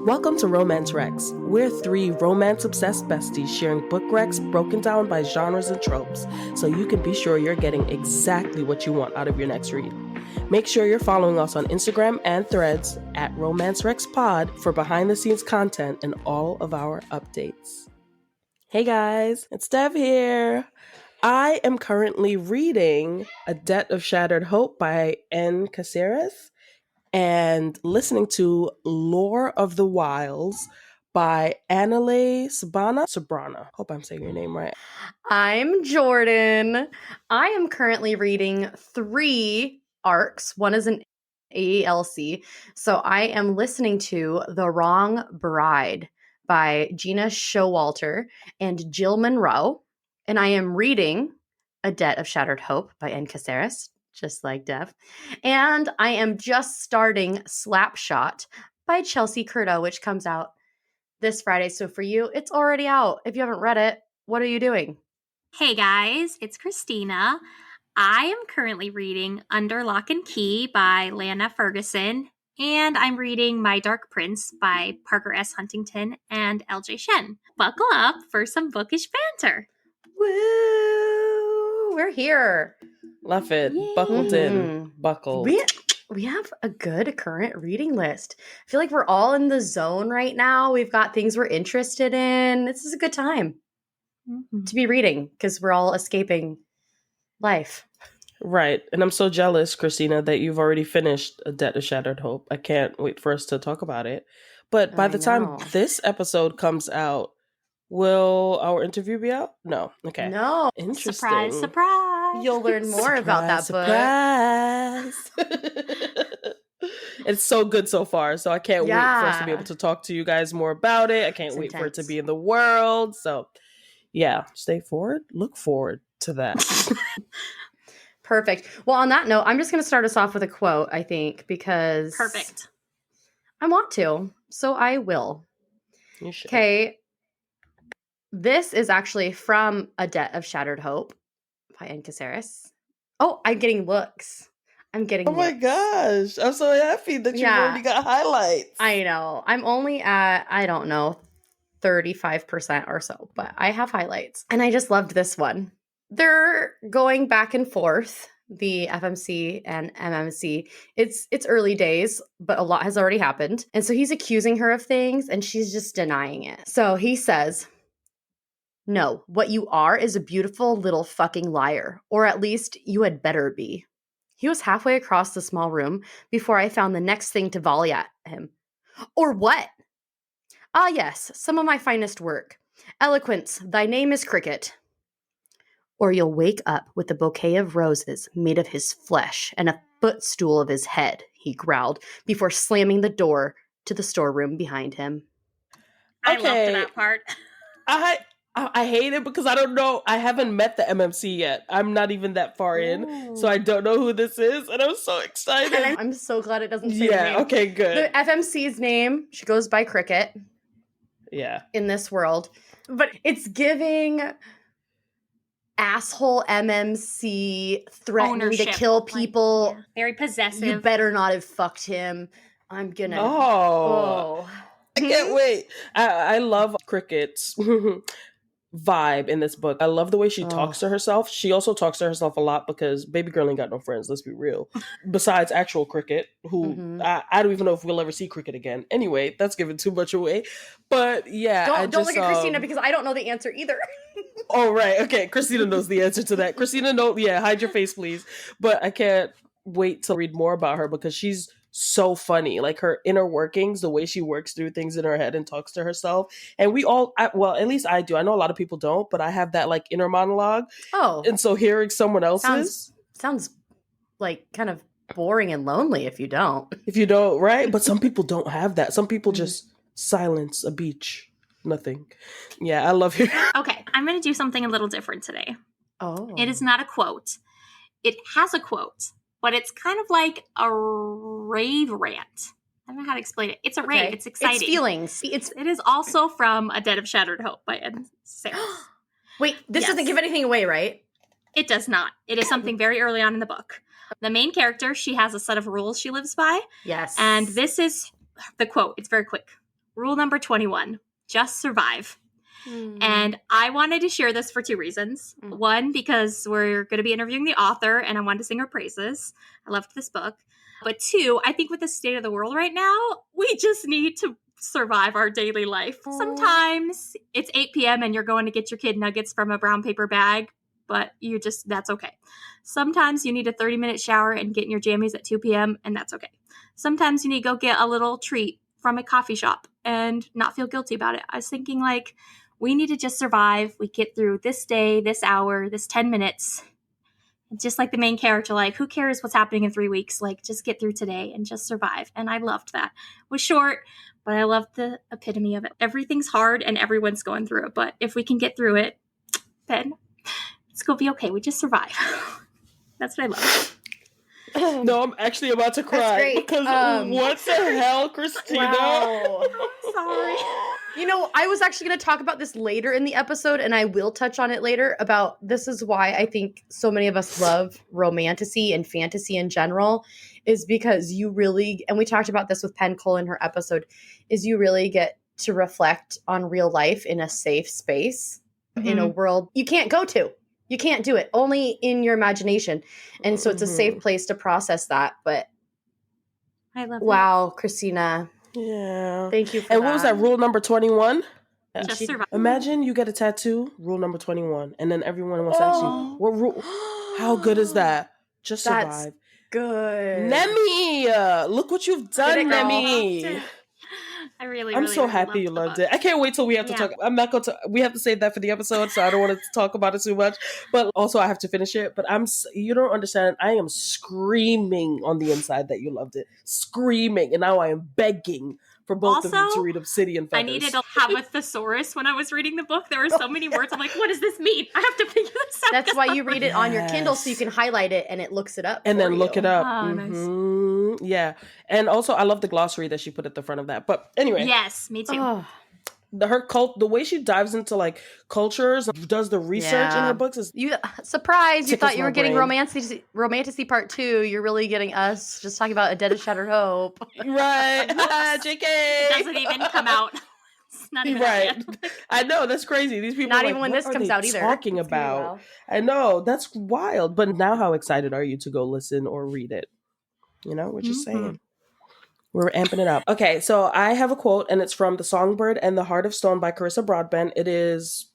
Welcome to Romance Recs. We're three romance-obsessed besties sharing book recs broken down by genres and tropes, so you can be sure you're getting exactly what you want out of your next read. Make sure you're following us on Instagram and Threads at Romance Recs Pod for behind-the-scenes content and all of our updates. Hey guys, it's Dev here. I am currently reading A Debt of Shattered Hope by N. Caceres and listening to Lore of the Wilds by Annalee Sabrana. Hope I'm saying your name right. I'm Jordan. I am currently reading 3 arcs. One is an AELC. So I am listening to The Wrong Bride by Gina Showalter and Jill Monroe. And I am reading A Debt of Shattered Hope by N. Caceres, just like Dev. And I am just starting Slapshot by Chelsea Curto, which comes out this Friday. So for you, it's already out. If you haven't read it, what are you doing? Hey guys, it's Christina. I am currently reading Under Lock and Key by Lana Ferguson, and I'm reading My Dark Prince by Parker S. Huntington and LJ Shen. Buckle up for some bookish banter. Woo! We're here. Love it. Yay. Buckled in. Buckled. We have a good current reading list. I feel like we're all in the zone right now. We've got things we're interested in. This is a good time to be reading because we're all escaping life. Right. And I'm so jealous, Christina, that you've already finished A Debt of Shattered Hope. I can't wait for us to talk about it. But by the time this episode comes out, will our interview be out? No. Okay. No. Interesting. Surprise, surprise. You'll learn more about that book. It's so good so far. So I can't wait for us to be able to talk to you guys more about it. I can't wait for it to be in the world. So yeah, look forward to that. Perfect. Well, on that note, I'm just going to start us off with a quote, I think, because Perfect. I want to, so I will. You should. Okay. This is actually from A Debt of Shattered Hope by N. Caceres. Oh, I'm getting looks. Oh my gosh. I'm so happy that you've already got highlights. I know. I'm only at, I don't know, 35% or so, but I have highlights. And I just loved this one. They're going back and forth, the FMC and MMC. It's early days, but a lot has already happened. And so he's accusing her of things and she's just denying it. So he says, "No, what you are is a beautiful little fucking liar. Or at least you had better be." He was halfway across the small room before I found the next thing to volley at him. "Or what?" "Ah, yes, some of my finest work. Eloquence, thy name is Cricket." "Or you'll wake up with a bouquet of roses made of his flesh and a footstool of his head," he growled before slamming the door to the storeroom behind him. I loved that part. I hate it because I don't know. I haven't met the MMC yet. I'm not even that far in, so I don't know who this is, and I'm so excited. And I'm so glad it doesn't say her name. Okay, good. The FMC's name, she goes by Cricket. Yeah. In this world. But it's giving asshole MMC threatening to kill people. Like, very possessive. You better not have fucked him. I'm gonna... Oh. I can't wait. I love Cricket's vibe in this book. I love the way she talks to herself. She also talks to herself a lot because baby girl ain't got no friends, let's be real. Besides actual Cricket, who I don't even know if we'll ever see Cricket again. Anyway, that's giving too much away. But yeah, don't look at Christina because I don't know the answer either. Oh, right. Okay, Christina knows the answer to that. Christina, hide your face, please. But I can't wait to read more about her because she's so funny. Like her inner workings, the way she works through things in her head and talks to herself. And we all, well, at least I do. I know a lot of people don't, but I have that like inner monologue. Oh. And so hearing someone else's sounds like kind of boring and lonely if you don't. Right? But some people don't have that. Some people just silence a beach. Nothing. Yeah, I love you. Okay, I'm going to do something a little different today. Oh. It is not a quote. It has a quote, but it's kind of like a rave rant. I don't know how to explain it. It's a rave. It's exciting. It's feelings. It is also from A Debt of Shattered Hope by N. Caceres. Wait, this doesn't give anything away, right? It does not. It is something very early on in the book. The main character, she has a set of rules she lives by. Yes. And this is the quote. It's very quick. Rule number 21, just survive. And I wanted to share this for two reasons. One, because we're going to be interviewing the author and I wanted to sing her praises. I loved this book. But two, I think with the state of the world right now, we just need to survive our daily life. Sometimes it's 8 p.m. and you're going to get your kid nuggets from a brown paper bag, but that's okay. Sometimes you need a 30-minute shower and get in your jammies at 2 p.m. and that's okay. Sometimes you need to go get a little treat from a coffee shop and not feel guilty about it. I was thinking we need to just survive. We get through this day, this hour, this 10 minutes. Just like the main character, who cares what's happening in 3 weeks? Just get through today and just survive. And I loved that. It was short, but I loved the epitome of it. Everything's hard and everyone's going through it. But if we can get through it, then it's going to be okay. We just survive. That's what I love. No, I'm actually about to cry because what the hell, Christina? Wow. Sorry. I was actually going to talk about this later in the episode, and I will touch on it later about this is why I think so many of us love romantasy and fantasy in general, is because you really, and we talked about this with Penn Cole in her episode, is you really get to reflect on real life in a safe space, in a world you can't go to. You can't do it, only in your imagination. And so it's a safe place to process that. But I love wow, Christina. Yeah. Thank you for And what was that, rule number 21? Just survive. Imagine you get a tattoo, rule number 21, and then everyone wants to ask you, what rule? How good is that? Just survive. That's good. Nemi! Look what you've done, Nemi! I'm so happy you loved it. I can't wait till we have to talk. I'm not going to. We have to save that for the episode, so I don't want to talk about it too much. But also, I have to finish it. But you don't understand. I am screaming on the inside that you loved it, screaming, and now I am begging for both of you to read Obsidian Feathers. I needed to have a thesaurus when I was reading the book. There were so many words. I'm like, what does this mean? I have to figure this out. That's why you read it on your Kindle so you can highlight it and it looks it up. And then look it up. Oh, nice. Yeah. And also, I love the glossary that she put at the front of that. But anyway. Yes, me too. The way she dives into cultures, does the research in her books is surprise. You thought you were getting Romantasy part 2. You're really getting us just talking about A Dead and Shattered Hope. Right. JK. It doesn't even come out. It's not even right. I know, that's crazy. These people not even when this comes out either. Talking about. I know, that's wild. But now, how excited are you to go listen or read it? We're just saying. We're amping it up. Okay, so I have a quote, and it's from The Songbird and the Heart of Stone by Carissa Broadbent. It is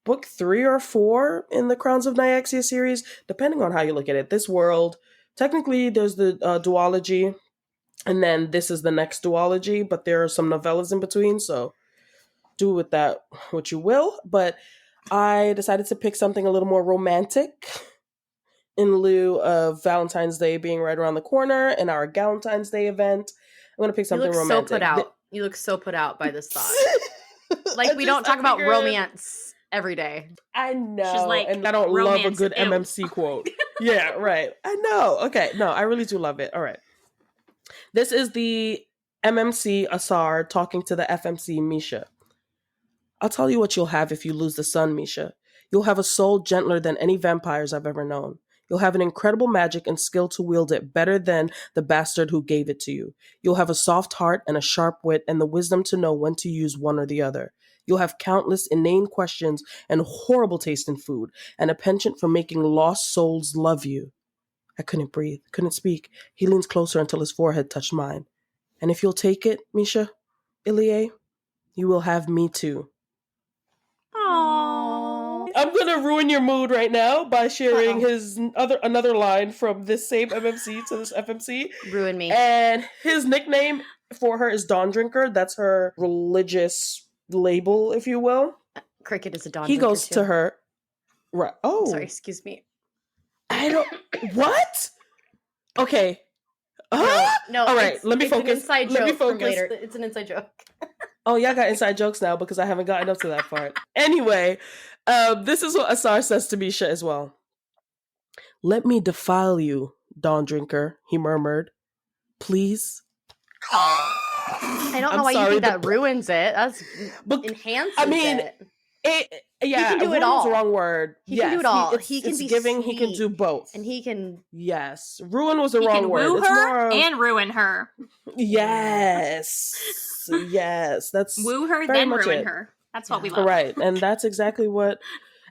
book 3 or 4 in the Crowns of Nyaxia series, depending on how you look at it. This world, technically, there's the duology, and then this is the next duology, but there are some novellas in between, so do with that what you will. But I decided to pick something a little more romantic in lieu of Valentine's Day being right around the corner and our Galentine's Day event. I'm going to pick something romantic. So put out. You look so put out by this thought. We don't talk about romance every day. I know. She's like, and I don't love a good ew. MMC quote. Yeah, right. I know. Okay. No, I really do love it. All right. This is the MMC Asar talking to the FMC Misha. I'll tell you what you'll have if you lose the sun, Misha. You'll have a soul gentler than any vampires I've ever known. You'll have an incredible magic and skill to wield it better than the bastard who gave it to you. You'll have a soft heart and a sharp wit and the wisdom to know when to use one or the other. You'll have countless inane questions and horrible taste in food and a penchant for making lost souls love you. I couldn't breathe, couldn't speak. He leans closer until his forehead touched mine. And if you'll take it, Misha, Ilie, you will have me too. Aww. I'm gonna ruin your mood right now by sharing another line from this same MMC to this FMC. Ruin me. And his nickname for her is Dawn Drinker. That's her religious label, if you will. Cricket is a Dawn He Drinker goes too. to her. Right. Oh. Sorry, excuse me. I don't. What? Okay. No. All right. Let me focus. It's an inside joke from later. It's an inside joke. Oh, y'all got inside jokes now because I haven't gotten up to that part. Anyway, this is what Asar says to Misha as well. Let me defile you, Dawn Drinker, he murmured. Please. I don't know why you think that ruins it. That's enhances it. Yeah, can do it ruin was the all. wrong word. He Yes, can do it all. It's, He can it's be giving. He can sweet, do both. and he can. Yes, ruin was the He wrong can word. woo It's more her of and ruin her. yes, yes. That's Woo her, very then much ruin it. her. That's what we love. Right, and that's exactly what.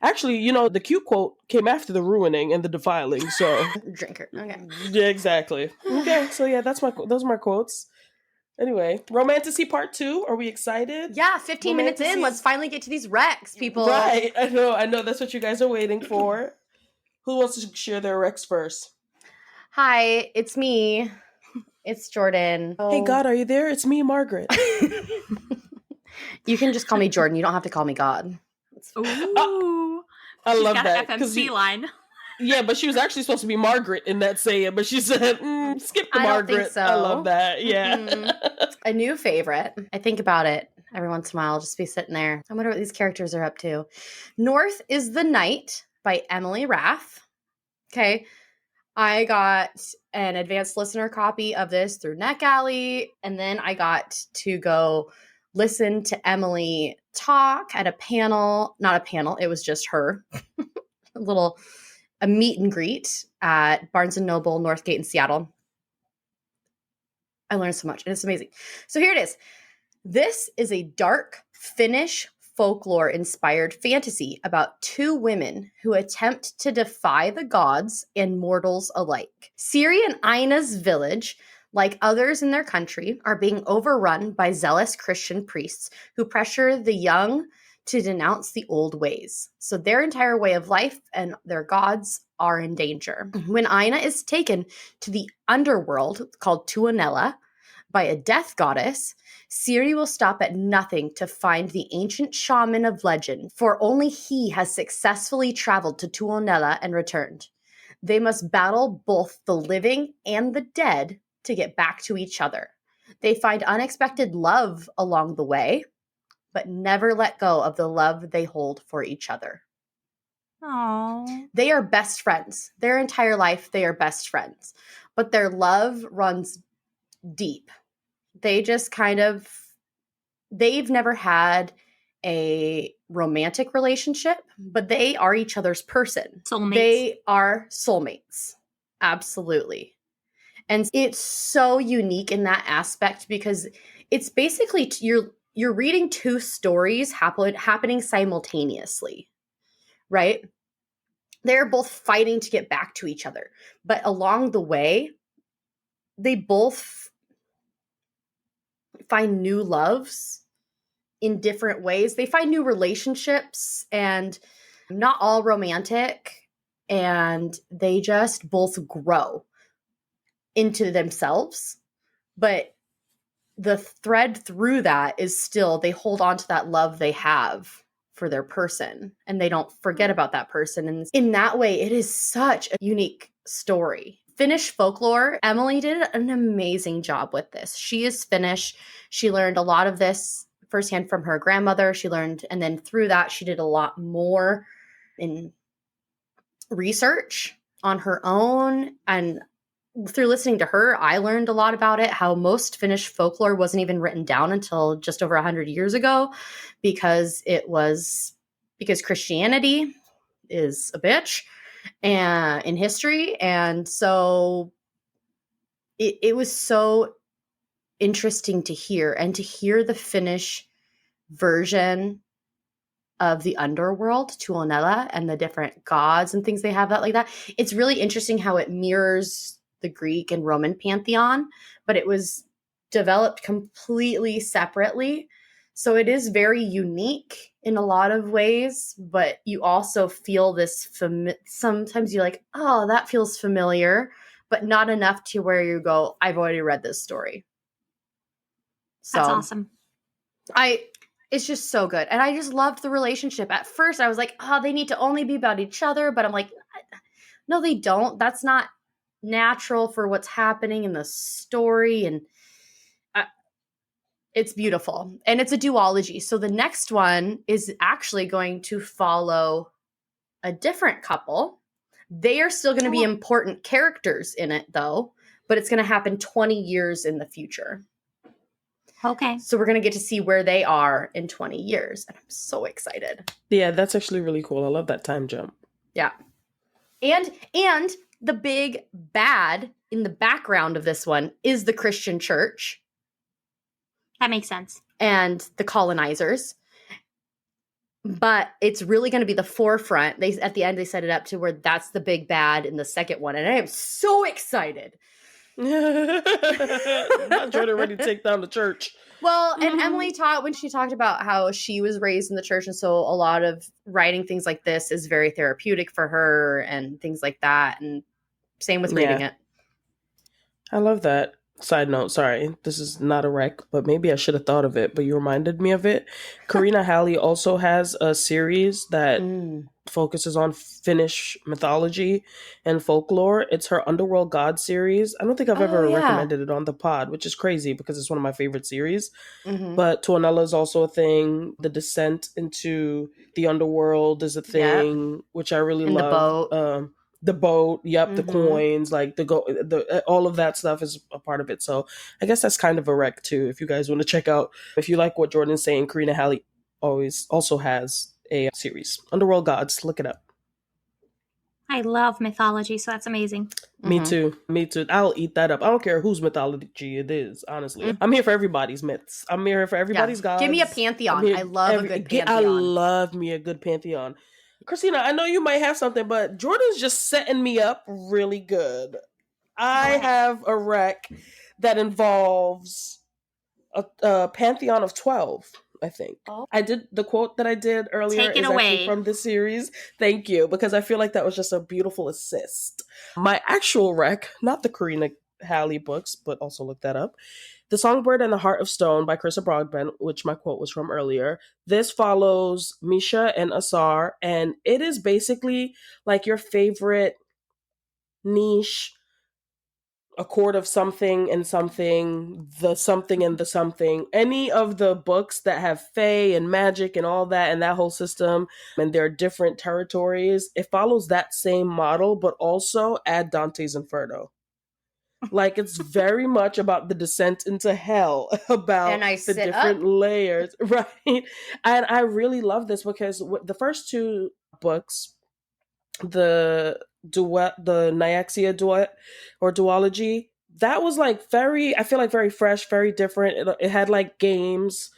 Actually, the cute quote came after the ruining and the defiling. So Drinker. Okay. yeah, exactly. Okay, so yeah, those are my quotes. Anyway, Romantasy Part 2. Are we excited? Yeah, 15 minutes in. Let's finally get to these recs, people. Right. I know. That's what you guys are waiting for. Who wants to share their Rex first? Hi, it's me. It's Jordan. Hey, God, are you there? It's me, Margaret. You can just call me Jordan. You don't have to call me God. Ooh. I She's love got that. an FMC line. Yeah, but she was actually supposed to be Margaret in that saying, but she said, skip the I don't Margaret. think so. I love that. Yeah. A new favorite. I think about it every once in a while. I'll just be sitting there. I wonder what these characters are up to. North is the Night by Emily Rath. Okay. I got an advanced listener copy of this through NetGalley, and then I got to go listen to Emily talk at a panel. Not a panel, it was just her. A meet and greet at Barnes & Noble, Northgate in Seattle. I learned so much, and it's amazing. So here it is. This is a dark Finnish folklore-inspired fantasy about two women who attempt to defy the gods and mortals alike. Siri and Aina's village, like others in their country, are being overrun by zealous Christian priests who pressure the young to denounce the old ways. So their entire way of life and their gods are in danger. When Aina is taken to the underworld called Tuonela by a death goddess, Siri will stop at nothing to find the ancient shaman of legend, for only he has successfully traveled to Tuonela and returned. They must battle both the living and the dead to get back to each other. They find unexpected love along the way, but never let go of the love they hold for each other. Aww. They are best friends. Their entire life, they are best friends. But their love runs deep. They just they've never had a romantic relationship, but they are each other's person. Soulmates. They are soulmates. Absolutely. And it's so unique in that aspect because it's basically you're reading two stories happening simultaneously, right? They're both fighting to get back to each other, but along the way, they both find new loves in different ways. They find new relationships, and not all romantic, and they just both grow into themselves. But the thread through that is still they hold on to that love they have for their person, and they don't forget about that person. And in that way, it is such a unique story. Finnish folklore, Emily did an amazing job with this. She is Finnish. She learned a lot of this firsthand from her grandmother. She learned, and then through that, she did a lot more in research on her own. And through listening to her, I learned a lot about it, how most Finnish folklore wasn't even written down until just over 100 years ago because Christianity is a bitch and in history. And so it was so interesting to hear, and to hear the Finnish version of the underworld, Tuonela, and the different gods and things they have that like that. It's really interesting how it mirrors the Greek and Roman pantheon, but it was developed completely separately. So it is very unique in a lot of ways, but you also feel this, sometimes you're like, oh, that feels familiar, but not enough to where you go, I've already read this story. So That's awesome. It's just so good. And I just loved the relationship. At first, I was like, oh, they need to only be about each other. But I'm like, no, they don't. That's not natural for what's happening in the story. And it's beautiful. And it's a duology. So the next one is actually going to follow a different couple. They are still going to be important characters in it, though. But it's going to happen 20 years in the future. Okay. So we're going to get to see where they are in 20 years. And I'm so excited. Yeah, that's actually really cool. I love that time jump. Yeah. And the big bad in the background of this one is the Christian church. That makes sense. And the colonizers. But it's really going to be the forefront. At the end, they set it up to where that's the big bad in the second one. And I am so excited. Not Jordan ready to take down the church. Well, and Emily when she talked about how she was raised in the church, and so a lot of writing things like this is very therapeutic for her and things like that. And same with reading it. I love that. Side note, sorry, this is not a rec, but maybe I should have thought of it, but you reminded me of it. Karina Halley also has a series that focuses on Finnish mythology and folklore. It's her Underworld God series. I don't think I've ever recommended it on the pod, which is crazy because it's one of my favorite series. But Tuonela is also a thing. The descent into the underworld is a thing, which I really love. The boat, the coins, like all of that stuff is a part of it. So I guess that's kind of a rec too. If you guys want to check out, if you like what Jordan's saying, Karina Halley also has a series, Underworld Gods. Look it up. I love mythology, so that's amazing. Me too. I'll eat that up. I don't care whose mythology it is, honestly. I'm here for everybody's myths. I'm here for everybody's gods. Give me a pantheon. I love a good pantheon. I love me a good pantheon. Christina, I know you might have something, but Jordan's just setting me up really good. I have a rec that involves a pantheon of 12, I think. I did the quote that I did earlier is actually from the series. Thank you, because I feel like that was just a beautiful assist. My actual rec, not the Karina Halley books, but also look that up. The Songbird and the Heart of Stone by Carissa Broadbent, which my quote was from earlier. This follows Misha and Asar, and it is basically like your favorite niche, a chord of something and something, the something and the something. Any of the books that have fae and magic and all that and that whole system, and there are different territories, it follows that same model, but also add Dante's Inferno. Like, it's very much about the descent into hell, about the different layers, right? And I really love this because the first two books, the Nyaxia duet or duology, that was like I feel like very fresh, very different. It had like games,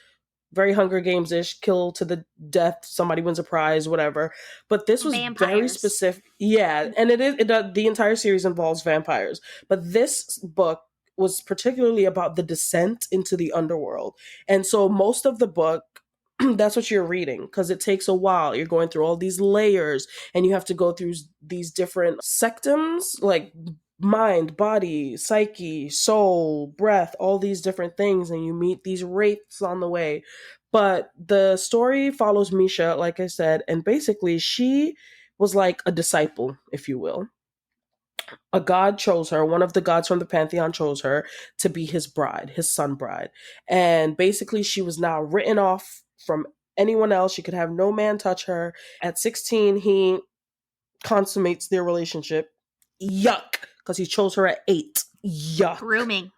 very Hunger Games-ish, kill to the death, somebody wins a prize, whatever. But this was very specific. Yeah, and the entire series involves vampires. But this book was particularly about the descent into the underworld. And so most of the book, that's what you're reading, because it takes a while. You're going through all these layers, and you have to go through these different sectums, like mind, body, psyche, soul, breath, all these different things, and you meet these wraiths on the way. But the story follows Misha, like I said, and basically she was like a disciple, if you will. A god chose her, one of the gods from the pantheon chose her to be his bride, his son bride. And basically she was now written off from anyone else. She could have no man touch her. At 16, he consummates their relationship. Yuck. Because he chose her at 8. Yuck. Grooming.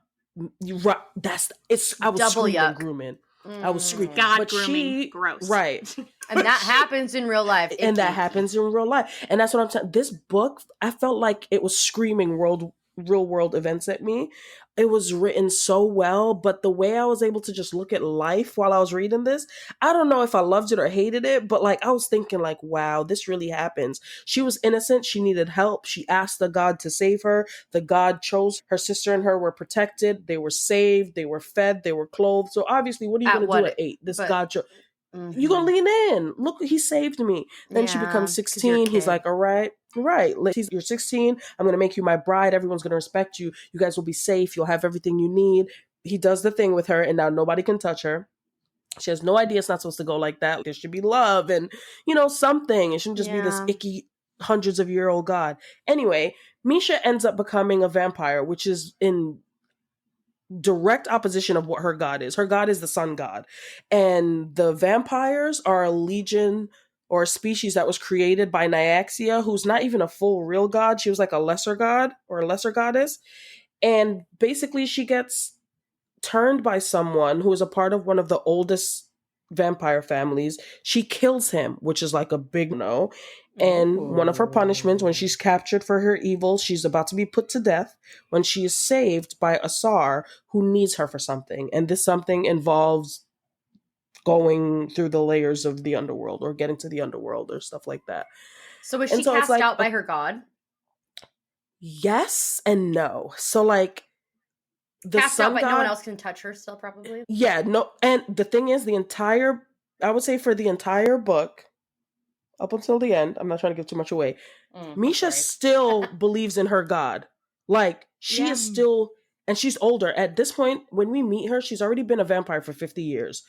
Right. I was double screaming yuck. Grooming. I was screaming. God, but grooming. Gross. Right. And that happens in real life. And that happens in real life. And that's what I'm saying. This book, I felt like it was screaming real world events at me. It was written so well, but the way I was able to just look at life while I was reading this, I don't know if I loved it or hated it, but like I was thinking like, wow, this really happens. She was innocent. She needed help. She asked the god to save her. The god chose her. Sister and her were protected. They were saved. They were fed. They were clothed. So obviously, what are you going to do at 8? This god chose. You're going to lean in. Look, he saved me. Then she becomes 16. He's like, all right. Right. You're 16. I'm going to make you my bride. Everyone's going to respect you. You guys will be safe. You'll have everything you need. He does the thing with her, and now nobody can touch her. She has no idea it's not supposed to go like that. There should be love and, something. It shouldn't just be this icky hundreds of year old god. Anyway, Misha ends up becoming a vampire, which is in direct opposition of what her god is. Her god is the sun god. And the vampires are a legion or a species that was created by Nyaxia, who's not even a full real god. She was like a lesser god or a lesser goddess. And basically she gets turned by someone who is a part of one of the oldest vampire families. She kills him, which is like a big no. And one of her punishments, when she's captured for her evil, she's about to be put to death when she is saved by Asar, who needs her for something. And this something involves going through the layers of the underworld or getting to the underworld or stuff like that. So was she cast out by her god? Yes and no. So like cast out, but no one else can touch her still, probably. Yeah, no. And the thing is, I would say for the entire book, up until the end, I'm not trying to give too much away, Misha still believes in her god. Like, she is still, and she's older. At this point, when we meet her, she's already been a vampire for 50 years.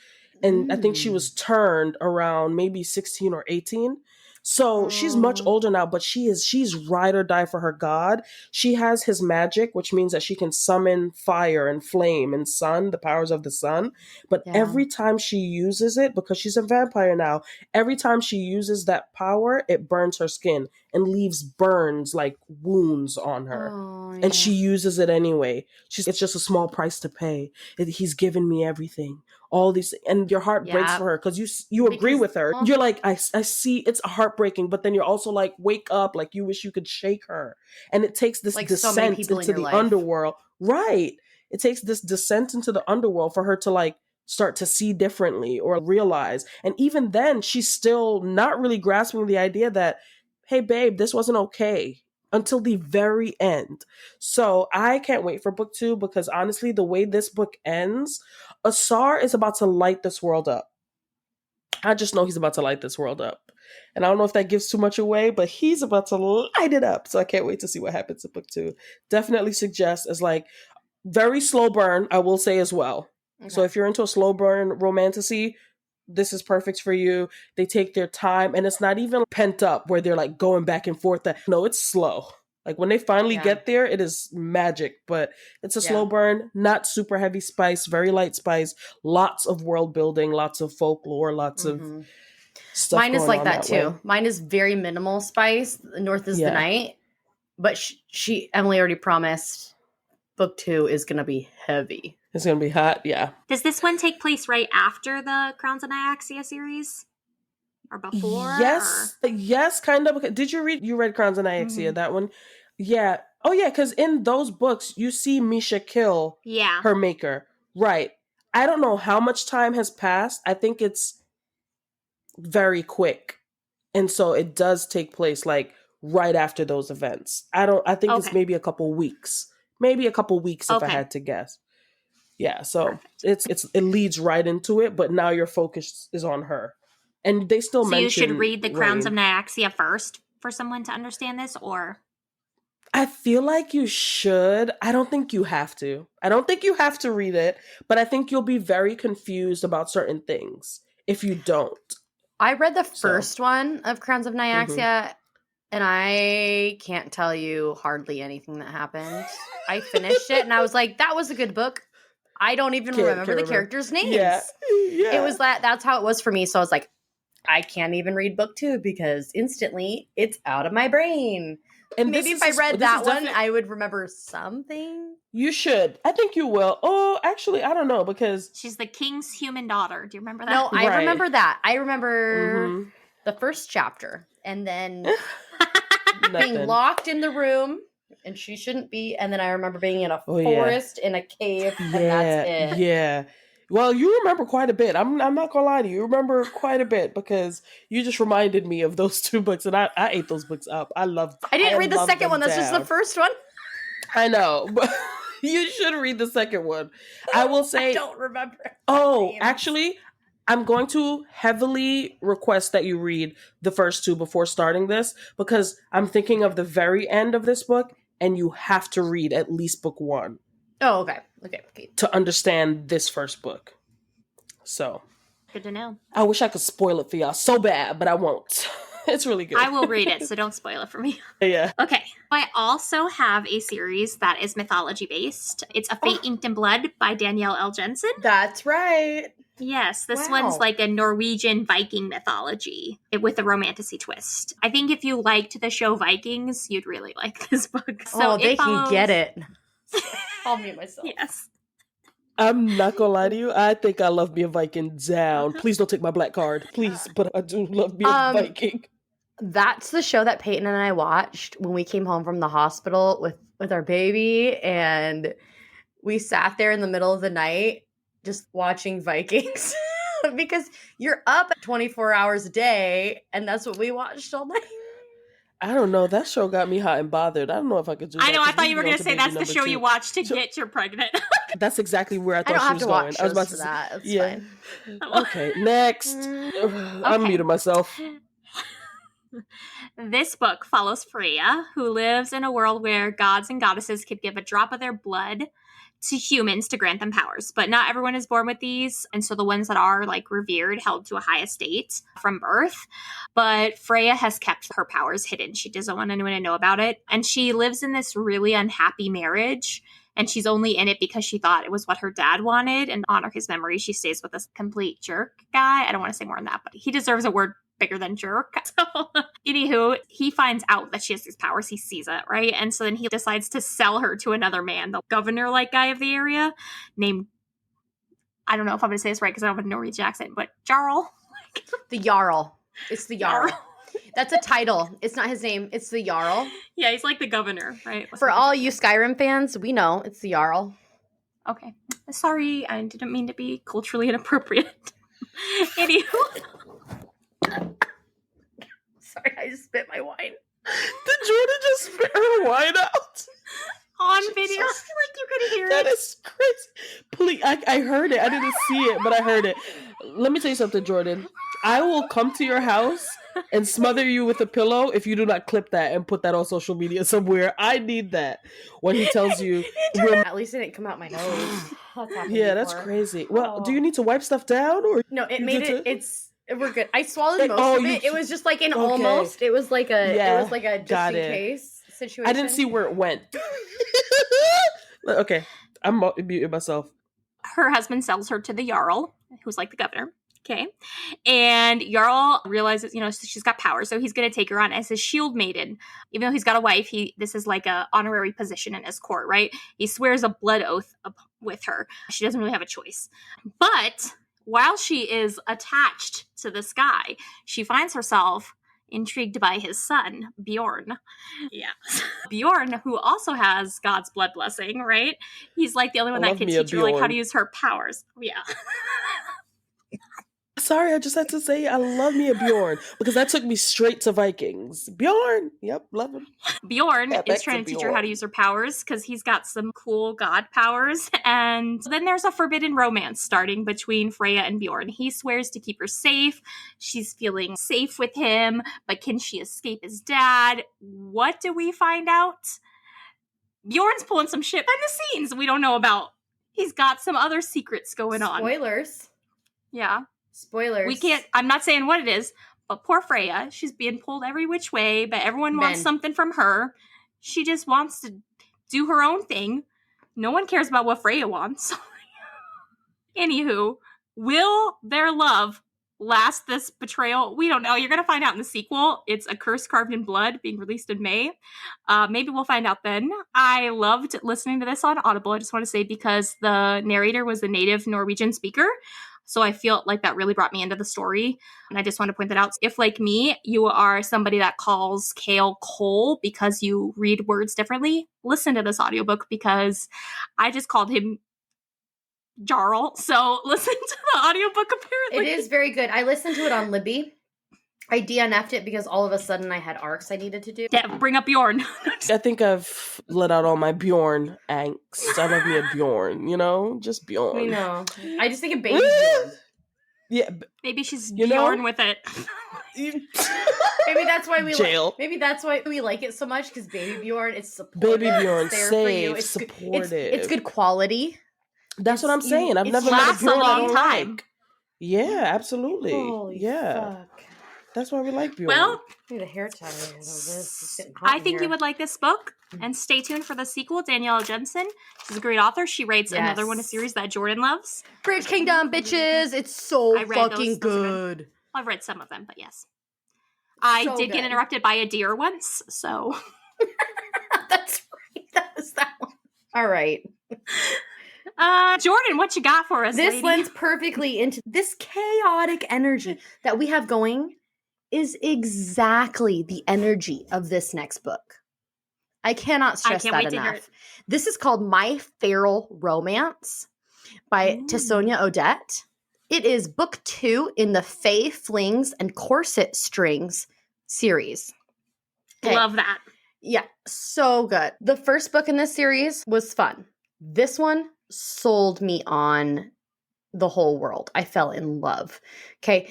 And I think she was turned around maybe 16 or 18. So she's much older now, but she's ride or die for her god. She has his magic, which means that she can summon fire and flame and sun, the powers of the sun. But every time she uses it, because she's a vampire now, every time she uses that power, it burns her skin and leaves burns, like wounds on her. And she uses it anyway. It's just a small price to pay. He's given me everything. All these, and your heart breaks for her because you agree with her. You're like, I see, it's heartbreaking, but then you're also like, wake up, like you wish you could shake her. And it takes this like descent into the underworld. Right. It takes this descent into the underworld for her to like start to see differently or realize. And even then, she's still not really grasping the idea that, hey, babe, this wasn't okay. Until the very end. So I can't wait for book 2 because honestly, the way this book ends, Asar is about to light this world up. I just know he's about to light this world up. And I don't know if that gives too much away, but he's about to light it up. So I can't wait to see what happens in book 2. Definitely suggest as like very slow burn, I will say as well. Okay. So if you're into a slow burn romantasy, this is perfect for you. They take their time and it's not even pent up where they're like going back and forth. No, it's slow. Like when they finally get there, it is magic, but it's a slow burn, not super heavy spice, very light spice, lots of world building, lots of folklore, lots of stuff. Mine is like that too. Way. Mine is very minimal spice. North is the night, but Emily already promised book 2 is going to be heavy. It's going to be hot, yeah. Does this one take place right after the Crowns of Nyaxia series? Or before? Yes, kind of. Did you read Crowns of Nyaxia, that one? Yeah. Oh, yeah, because in those books, you see Misha kill her maker. Right. I don't know how much time has passed. I think it's very quick. And so it does take place, like, right after those events. I think it's maybe a couple weeks. Maybe a couple weeks if I had to guess. Yeah, so it leads right into it, but now your focus is on her. And they still mention... So you should read the Crowns of Nyaxia first for someone to understand this, or... I feel like you should. I don't think you have to. I don't think you have to read it, but I think you'll be very confused about certain things if you don't. I read the first one of Crowns of Nyaxia, and I can't tell you hardly anything that happened. I finished it, and I was like, that was a good book. I don't even remember the characters' names. Yeah. It was that's how it was for me. So I was like, I can't even read book 2 because instantly it's out of my brain. And maybe if I read that one, I would remember something. You should. I think you will. Oh, actually, I don't know because... She's the king's human daughter. Do you remember that? No, I remember that. I remember the first chapter and then being locked in the room. And she shouldn't be. And then I remember being in a forest, in a cave, and that's it. Yeah. Well, you remember quite a bit. I'm not gonna lie to you. You remember quite a bit because you just reminded me of those 2 books, and I ate those books up. I didn't read the second one. That's just the first one. I know, but you should read the second one. I will say. I don't remember. Oh, actually, I'm going to heavily request that you read the first 2 before starting this because I'm thinking of the very end of this book. And you have to read at least book 1. Oh, okay. To understand this first book. So. Good to know. I wish I could spoil it for y'all so bad, but I won't. It's really good. I will read it, so don't spoil it for me. Yeah. Okay. I also have a series that is mythology-based. It's A Fate Inked in Blood by Danielle L. Jensen. That's right. Yes, this one's like a Norwegian Viking mythology with a romantasy twist. I think if you liked the show Vikings, you'd really like this book. So they can get it. I'll mute myself. Yes. I'm not gonna lie to you. I think I love me a Viking down. Please don't take my black card. Please, but I do love me a Viking. That's the show that Peyton and I watched when we came home from the hospital with our baby, and we sat there in the middle of the night just watching Vikings because you're up 24 hours a day, and that's what we watched all night. I don't know. That show got me hot and bothered. I don't know if I could do that. I know. I 'cause thought we'd you be were on going to to say baby that's the number show 2. you watch to get you're pregnant. That's exactly where I I thought don't she have was to going. watch I was shows about for to that. It's yeah. fine. Okay, next. I'm Okay. muting myself. This book follows Freya, who lives in a world where gods and goddesses could give a drop of their blood to humans to grant them powers. But not everyone is born with these, and so the ones that are like revered, held to a high estate from birth. But Freya has kept her powers hidden. She doesn't want anyone to know about it. And she lives in this really unhappy marriage. And she's only in it because she thought it was what her dad wanted. And to honor his memory, she stays with this complete jerk guy. I don't want to say more than that, but he deserves a word bigger than jerk. So, anywho, he finds out that she has these powers. He sees it, right? And so then he decides to sell her to another man, the governor-like guy of the area, named, I don't know if I'm going to say this right because I don't have a Norwegian accent, but Jarl. The Jarl. It's the Jarl. That's a title. It's not his name. It's the Jarl. Yeah, he's like the governor, right? For all you Skyrim fans, we know it's the Jarl. Okay. Sorry, I didn't mean to be culturally inappropriate. Anywho. Sorry, I just spit my wine. Did Jordan just spit her wine out? On video, like you could hear That it. is crazy. Please, I heard it. I didn't see it, but I heard it. Let me tell you something, Jordan. I will come to your house and smother you with a pillow if you do not clip that and put that on social media somewhere. I need that. When he tells you, At least it didn't come out my nose. that's crazy. Well, do you need to wipe stuff down, or No, it you made get it. We're good. I swallowed most Oh, of it. you- It was just like an Okay. almost. It was like a. Yeah, It was like a just got in it. case situation. I didn't see where it went. Okay, I'm muting myself. Her husband sells her to the Jarl, who's like the governor. Okay. And Jarl realizes, she's got power, so he's going to take her on as his shield maiden. Even though he's got a wife, this is like a honorary position in his court, right? He swears a blood oath with her. She doesn't really have a choice. But while she is attached to this guy, she finds herself intrigued by his son, Bjorn. Yeah. Bjorn, who also has God's blood blessing, right? He's like the only one that can teach her like how to use her powers. Yeah. Sorry, I just had to say I love me a Bjorn because that took me straight to Vikings. Bjorn, yep, love him. Bjorn Yeah, is trying to teach her how to use her powers because he's got some cool god powers. And then there's a forbidden romance starting between Freya and Bjorn. He swears to keep her safe. She's feeling safe with him, but can she escape his dad? What do we find out? Bjorn's pulling some shit behind the scenes we don't know about. He's got some other secrets going on. Spoilers. Yeah. Spoilers. We can't, I'm not saying what it is, but poor Freya, she's being pulled every which way, but everyone wants something from her. She just wants to do her own thing. No one cares about what Freya wants. Anywho, will their love last this betrayal? We don't know. You're going to find out in the sequel. It's A Curse Carved in Blood, being released in May. Maybe we'll find out then. I loved listening to this on Audible, I just want to say, because the narrator was a native Norwegian speaker. So I feel like that really brought me into the story. And I just want to point that out. If, like me, you are somebody that calls kale Cole because you read words differently, listen to this audiobook because I just called him Jarl. So listen to the audiobook, apparently. It is very good. I listened to it on Libby. I DNF'd it because all of a sudden I had arcs I needed to do. Yeah, bring up Bjorn. I think I've let out all my Bjorn angst. I love me a Bjorn, just Bjorn. We know. I just think of baby Bjorn. Yeah. Maybe she's Bjorn with it. Maybe that's why we Jail. Maybe that's why we like it so much, because baby Bjorn, it's supportive. Baby Bjorn, it's there safe, for you. It's supportive. It's good quality. That's what I'm saying. I've never met a lasts a Bjorn I long don't time. like. Yeah, absolutely. Holy fuck. That's why we like Bjorn. Well, I need a hair tie. It's getting hot I in think here. you would like this book. And stay tuned for the sequel. Danielle Jensen. She's a great author. She writes another one, a series that Jordan loves. Bridge Kingdom, bitches. It's so I read fucking those are good. I've read some of them, but yes. I So did get good. interrupted by a deer once, so. That's right. That was that one. All right. Jordan, what you got for us, This lady? lends perfectly into this chaotic energy that we have going is exactly the energy of this next book. I cannot stress can't that wait to hear enough. it. This is called My Feral Romance by Ooh. Sonia Odette. It is book 2 in the Fae Flings and Corset Strings series. Okay. Love that. Yeah, so good. The first book in this series was fun. This one sold me on the whole world. I fell in love. Okay.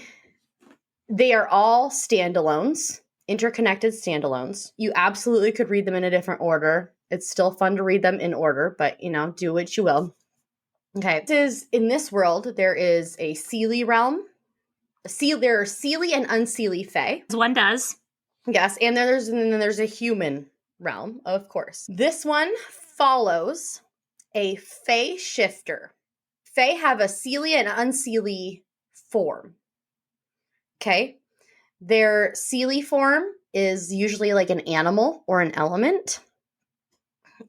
They are all standalones, interconnected standalones. You absolutely could read them in a different order. It's still fun to read them in order, but do what you will. Okay. In this world, there is a Seelie realm. There are Seelie and unseelie Fae. As one does. Yes, and then there's a human realm, of course. This one follows a Fae shifter. Fae have a Seelie and unseelie form. Okay. Their Seelie form is usually like an animal or an element.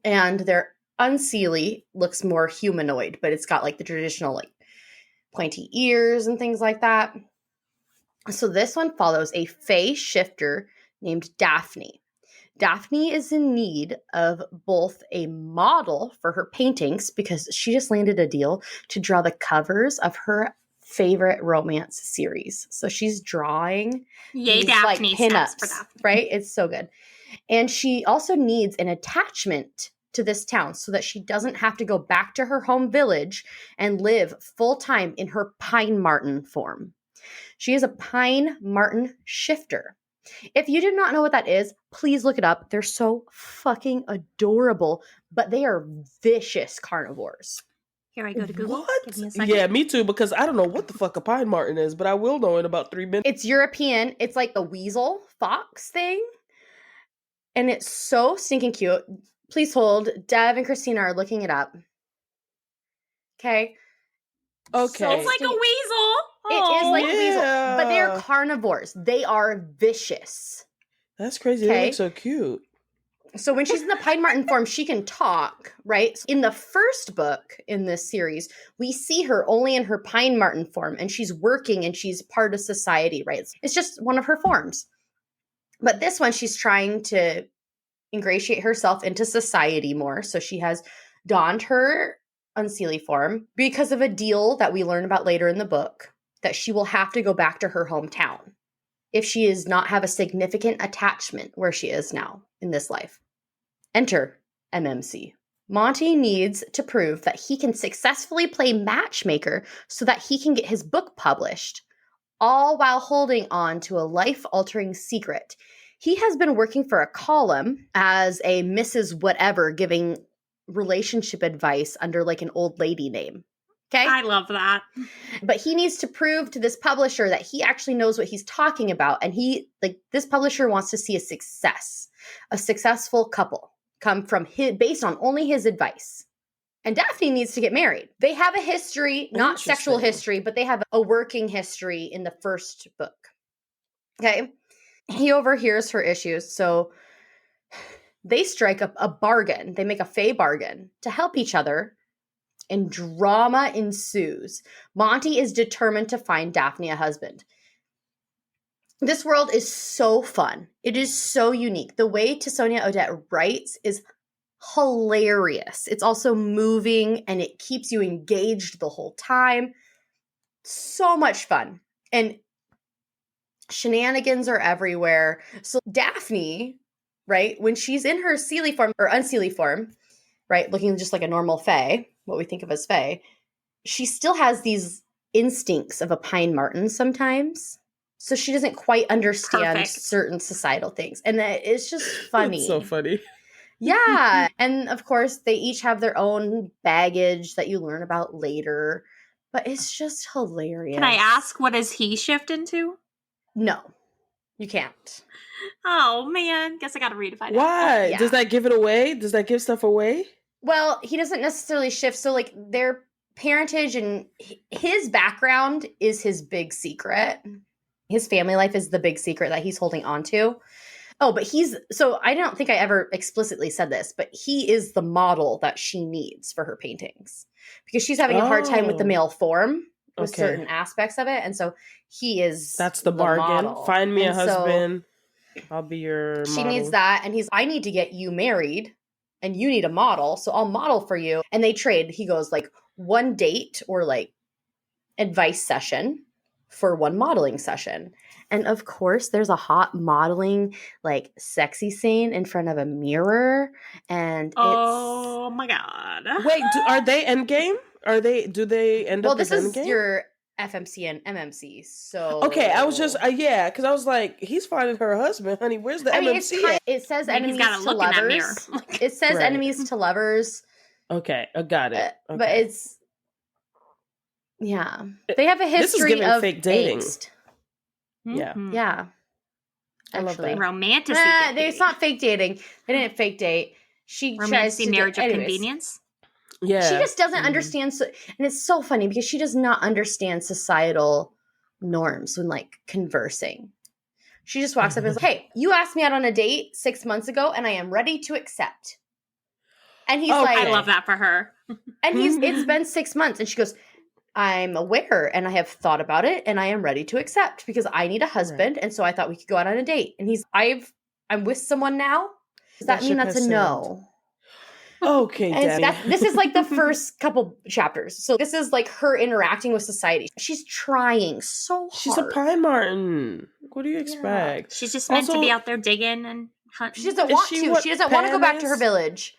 And their unseelie looks more humanoid, but it's got like the traditional like pointy ears and things like that. So this one follows a Fae shifter named Daphne. Daphne is in need of both a model for her paintings because she just landed a deal to draw the covers of her favorite romance series. So she's drawing these Daphne. like Snaps for pinups, Daphne. right? It's so good. And she also needs an attachment to this town so that she doesn't have to go back to her home village and live full-time in her pine marten form. She is a pine marten shifter. If you do not know what that is, please look it up. They're so fucking adorable, but they are vicious carnivores. Here I go to Google. What? Give me a second. Yeah, me too, because I don't know what the fuck a pine marten is, but I will know in about 3 minutes. It's European. It's like the weasel fox thing. And it's so stinking cute. Please hold. Dev and Christina are looking it up. Okay. Okay. It's like a weasel. It is like a weasel, but they are yeah. carnivores. They are vicious. That's crazy. They Okay. look so cute. So when she's in the pine marten form, she can talk, right? In the first book in this series, we see her only in her pine marten form, and she's working and she's part of society, right? It's just one of her forms. But this one, she's trying to ingratiate herself into society more. So she has donned her unseelie form because of a deal that we learn about later in the book that she will have to go back to her hometown if she does not have a significant attachment where she is now in this life. Enter MMC. Monty needs to prove that he can successfully play matchmaker so that he can get his book published, all while holding on to a life-altering secret. He has been working for a column as a Mrs. Whatever, giving relationship advice under like an old lady name. Okay? I love that. But he needs to prove to this publisher that he actually knows what he's talking about. And this publisher wants to see a successful couple come from based on only his advice. And Daphne needs to get married. They have a history, not sexual history, but they have a working history in the first book. Okay. He overhears her issues. So they strike up a bargain. They make a Fae bargain to help each other. And drama ensues. Monty is determined to find Daphne a husband. This world is so fun. It is so unique. The way Sonia Odette writes is hilarious. It's also moving and it keeps you engaged the whole time. So much fun. And shenanigans are everywhere. So Daphne, right, when she's in her Seelie form or unseelie form, right, looking just like a normal Fae, what we think of as Fae, she still has these instincts of a pine marten sometimes. So she doesn't quite understand certain societal things. And it's just funny. It's so funny. Yeah. And of course, they each have their own baggage that you learn about later. But it's just hilarious. Can I ask, what does he shift into? No, you can't. Oh, man. Guess I got to read if I know. Why? Yeah. Does that give it away? Does that give stuff away? Well, he doesn't necessarily shift. So, like, their parentage and his background is his big secret. His family life is the big secret that he's holding on to. Oh, but so I don't think I ever explicitly said this, but he is the model that she needs for her paintings because she's having a hard time with the male form with certain aspects of it. And so he is That's the bargain. model. Find me and a husband. I'll be your she model. needs that. And I need to get you married and you need a model. So I'll model for you. And they trade. He goes like one date or like advice session for one modeling session. And of course, there's a hot modeling, like sexy scene in front of a mirror. And oh my God. Wait, are they endgame? Do they end up as endgame? Well, this is your FMC and MMC. So okay, I was just because I was like, he's finding her husband, honey. Where's the MMC? It says Maybe enemies to lovers. It says enemies to lovers. Okay, I got it. Okay. But it's they have a history of fake dating. Angst. Mm-hmm. Yeah. I love that. Romantasy. It's not fake dating. They didn't fake date. She tries to marriage of convenience. Yeah. She just doesn't understand. And it's so funny because she does not understand societal norms when like conversing. She just walks up and is like, hey, you asked me out on a date 6 months ago and I am ready to accept. And he's like, I love that for her. And it's been 6 months. And she goes, I'm aware and I have thought about it and I am ready to accept because I need a husband. Right. And so I thought we could go out on a date. And I'm with someone now. Does that mean that's a no? Okay, this is like the first couple chapters. So this is like her interacting with society. She's trying so hard. She's a Pine Martin. What do you expect? Yeah. She's just meant to be out there digging and hunting. She doesn't want to. She doesn't want to go back to her village.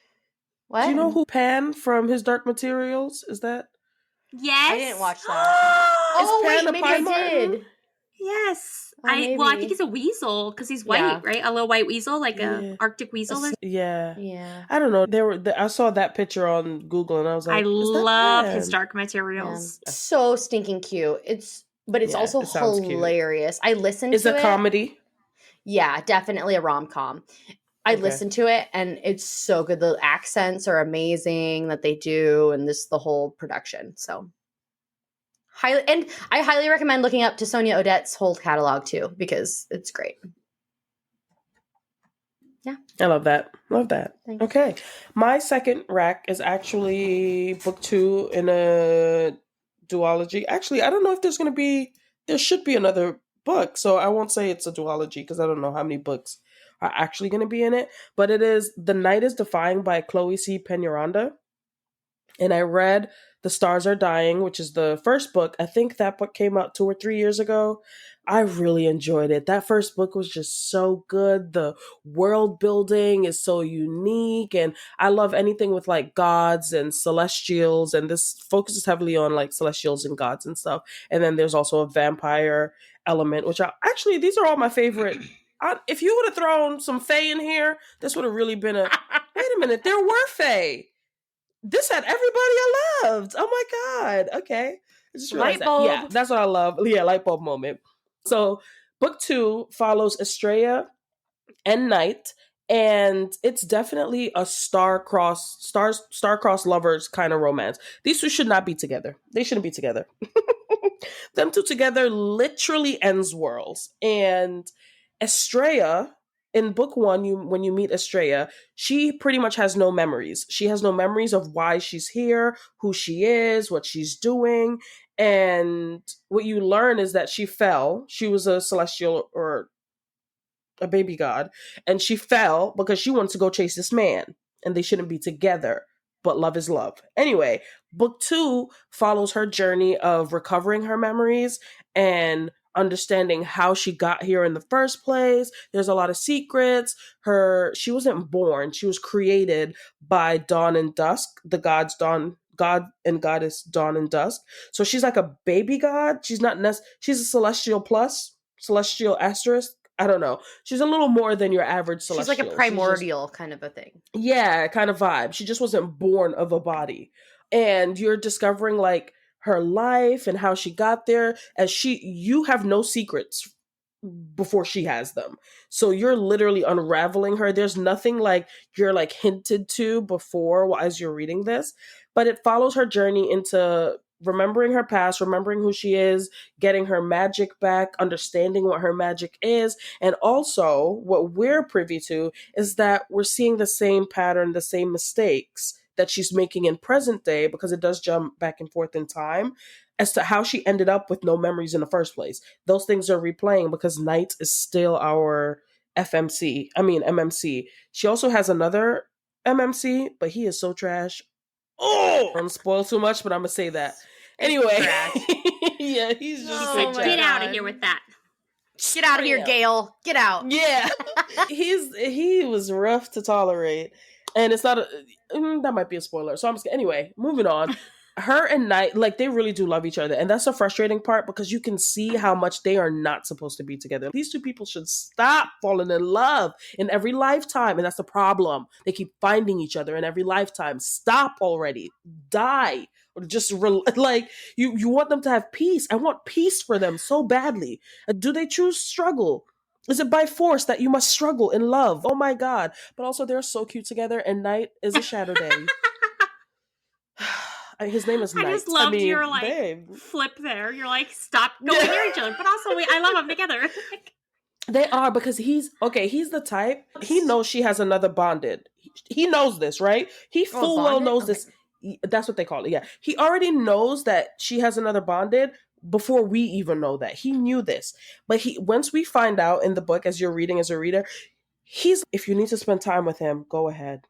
What? Do you know who Pan from His Dark Materials is that? Yes. I didn't watch that. Pan maybe I did. Yes. I think he's a weasel because he's white, right? A little white weasel, like a Arctic weasel. Yeah. I don't know. I saw that picture on Google and I was like, I love His Dark Materials. Yeah. So stinking cute. It's also hilarious. Cute. I listened to it. It's a comedy. Yeah, definitely a rom-com. I listened to it and it's so good. The accents are amazing that they do and the whole production. So I highly recommend looking up to Sonia Odette's whole catalog too because it's great. Yeah. I love that. Thanks. Okay. My second rack is actually book 2 in a duology. Actually, I don't know if there should be another book. So I won't say it's a duology because I don't know how many books are actually going to be in it. But it is The Night is Defying by Chloe C. Peñaranda. And I read The Stars Are Dying, which is the first book. I think that book came out 2 or 3 years ago. I really enjoyed it. That first book was just so good. The world building is so unique. And I love anything with like gods and celestials. And this focuses heavily on like celestials and gods and stuff. And then there's also a vampire element, which these are all my favorite. If you would have thrown some fae in here, this would have really been wait a minute, there were fae. This had everybody I loved. Oh my God. Okay. I just realized light bulb. Yeah, that's what I love. Yeah, light bulb moment. So book 2 follows Estrella and Night, and it's definitely a star-crossed lovers kind of romance. These two should not be together. They shouldn't be together. Them two together literally ends worlds. And Estrella, in book 1, when you meet Estrella, she pretty much has no memories. She has no memories of why she's here, who she is, what she's doing. And what you learn is that she fell. She was a celestial or a baby god. And she fell because she wanted to go chase this man. And they shouldn't be together. But love is love. Anyway, book 2 follows her journey of recovering her memories and understanding how she got here in the first place. There's a lot of secrets. She wasn't born. She was created by Dawn and Dusk, the god and goddess Dawn and Dusk. So she's like a baby god. She's not she's a celestial asterisk. I don't know. She's a little more than your average celestial. She's like a primordial kind of a thing. Yeah, kind of vibe. She just wasn't born of a body. And you're discovering like her life and how she got there, as you have no secrets before she has them. So you're literally unraveling her. There's nothing like you're like hinted to before as you're reading this, but it follows her journey into remembering her past, remembering who she is, getting her magic back, understanding what her magic is. And also, what we're privy to is that we're seeing the same pattern, the same mistakes that she's making in present day, because it does jump back and forth in time, as to how she ended up with no memories in the first place. Those things are replaying because Night is still our MMC. She also has another MMC, but he is so trash. Oh, I don't spoil too much, but I'm gonna say that. Anyway, yeah, he's just He said, "Get out of here with that. Get out of here, Gail. Get out." Yeah, he was rough to tolerate, and it's not that might be a spoiler. So I'm just anyway. Moving on. Her and Knight, like, they really do love each other, and that's the frustrating part, because you can see how much they are not supposed to be together. These two people should stop falling in love in every lifetime, and that's the problem. They keep finding each other in every lifetime. Stop already. Die. Or just like, you want them to have peace. I want peace for them so badly. Do they choose struggle? Is it by force that you must struggle in love? Oh my god. But also, they're so cute together, and Knight is a shadow daddy. His name is Knight. I just loved your babe. flip there. You're like, stop going near each other, but also I love them together. They are, because he's the type, he knows she has another bonded. He knows this, right? He full well knows this. That's what they call it. Yeah, he already knows that she has another bonded before we even know that. He knew this, but once we find out in the book, as you're reading as a reader, if you need to spend time with him, go ahead.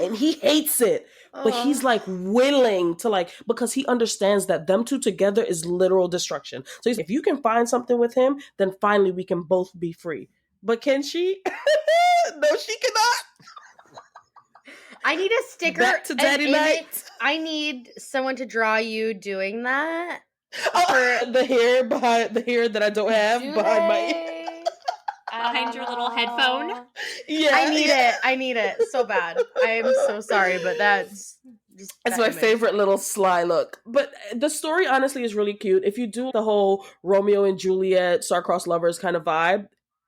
And he hates it, but he's like willing to, like, because he understands that them two together is literal destruction. So if you can find something with him, then finally we can both be free. But can she? No, she cannot. I need a sticker. Back to Daddy Night. I need someone to draw you doing that. The hair that I don't have behind my. Behind your little headphone. Yeah, I need it so bad. I'm so sorry, but that's my favorite little sly look. But the story honestly is really cute. If you do the whole Romeo and Juliet, star-crossed lovers kind of vibe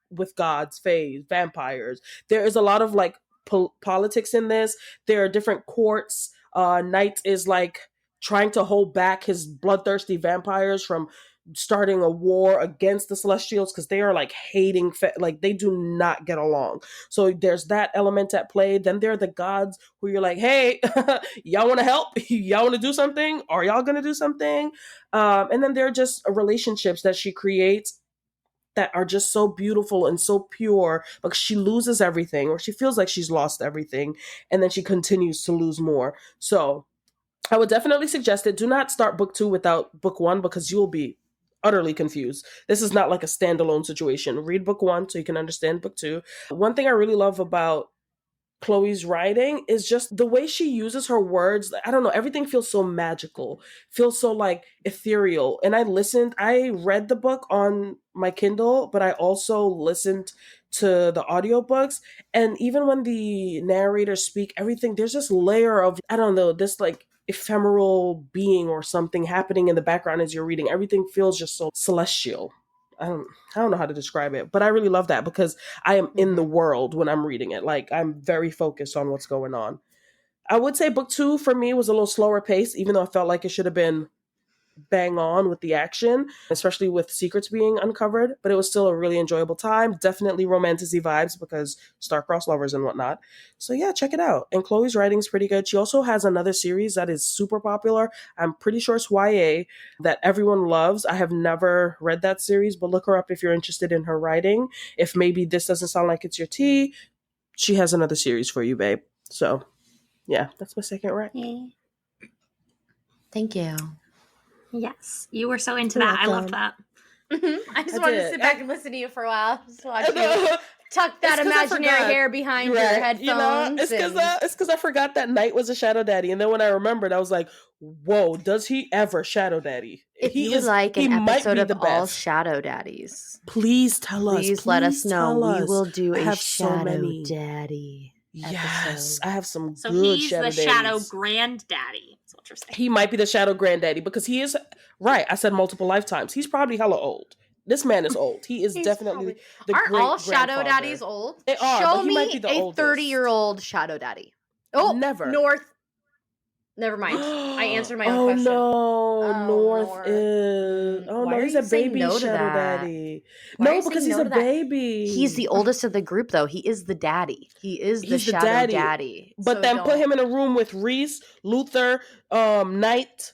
with gods, fays, vampires, there is a lot of like politics in this. There are different courts. Knight is like trying to hold back his bloodthirsty vampires from starting a war against the Celestials, because they are like hating, like they do not get along. So there's that element at play. Then there are the gods who you're like, hey, y'all want to help? Y'all want to do something? Are y'all going to do something? And then there are just relationships that she creates that are just so beautiful and so pure, because she loses everything, or she feels like she's lost everything, and then she continues to lose more. So I would definitely suggest it. Do not start book 2 without book 1, because you'll be utterly confused. This is not like a standalone situation. Read book 1 so you can understand book 2. One thing I really love about Chloe's writing is just the way she uses her words. I don't know, everything feels so magical, feels so like ethereal. And I read the book on my Kindle, but I also listened to the audiobooks. And even when the narrators speak, everything, there's this layer of, I don't know, this like ephemeral being or something happening in the background as you're reading. Everything feels just so celestial. I don't know how to describe it, but I really love that, because I am in the world when I'm reading it. Like, I'm very focused on what's going on. I would say book 2 for me was a little slower paced, even though I felt like it should have been bang on with the action, especially with secrets being uncovered, but it was still a really enjoyable time. Definitely Romantasy vibes, because star-crossed lovers and whatnot. So yeah, check it out. And Chloe's writing's pretty good. She also has another series that is super popular. I'm pretty sure it's YA, that everyone loves. I have never read that series, but look her up if you're interested in her writing. If maybe this doesn't sound like it's your tea, she has another series for you, babe. So yeah, that's my second rec. Thank you. Yes, you were so into that. I loved that. I just wanted to sit back and listen to you for a while. Just watch you tuck that imaginary hair behind your headphones. You know, it's because I forgot that Knight was a shadow daddy, and then when I remembered, I was like, "Whoa, does he ever shadow daddy?" If you would like an episode of all shadow daddies, please tell us. Please let us know. We will do a shadow daddy. Yes, I have some so good he's shadow the daddies. shadow granddaddy. That's what you're saying. He might be the shadow granddaddy, because he is right. I said multiple lifetimes. He's probably hella old. This man is old. He is definitely the Aren't great all shadow daddies old? They are. Show but he me might be the a oldest. 30-year-old shadow daddy. Oh, Never. North. Never mind. I answered my own Oh question. no, North North. is. Oh Why no, are he's you a saying baby no to shadow that? daddy. Why are No, you saying because he's no a to that? baby. He's the oldest of the group, though. He is the daddy. He is the He's the shadow daddy. daddy. But So then put don't. him in a room with Reese, Luther, Knight.